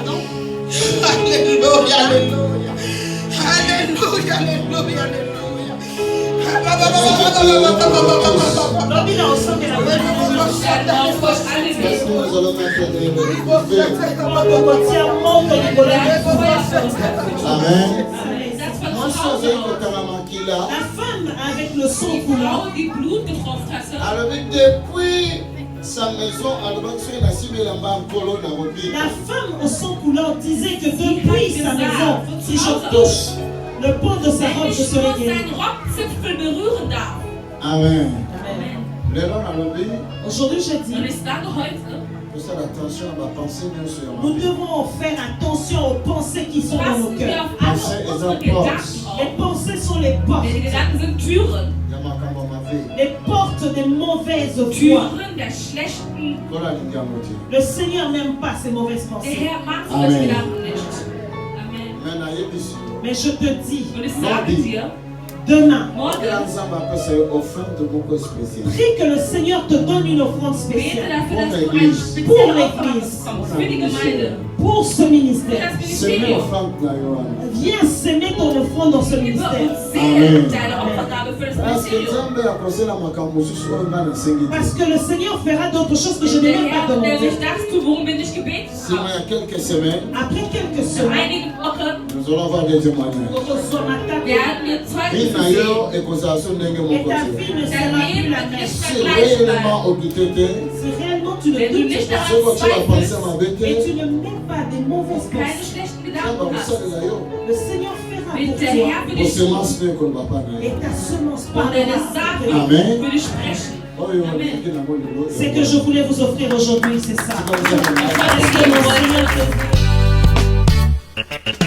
Alléluia, alléluia. Alléluia, alléluia, alléluia. Amen. La femme avec le sang coulant, die Blut getropft hatte, Alors depuis sa maison à La femme au sang coulant disait que depuis sa maison, si je touche le pot de sa robe, je serai guéri. Amen. Aujourd'hui, je dis, nous devons faire attention aux pensées qui sont dans nos cœurs. Les pensées sont les portes. Les portes des mauvaises voies. Le Seigneur n'aime pas ces mauvaises pensées. Amen. Mais je te dis, demain, prie que le Seigneur te donne une offrande spéciale pour l'Église, pour ce ministère. Viens s'aimer ton offrande dans ce ministère. Parce que le Seigneur fera d'autres choses que je n'ai même pas demandé. Après quelques semaines, nous allons avoir des témoignages. Et ta vie ne sera plus la même. Si réellement si réellement tu ne doutes pas et tu ne mets pas des mauvaises pensées, le Seigneur fera pour toi et ta semence parlera. Amen. C'est que je voulais vous offrir aujourd'hui, c'est ça. Est-ce que mon Seigneur te...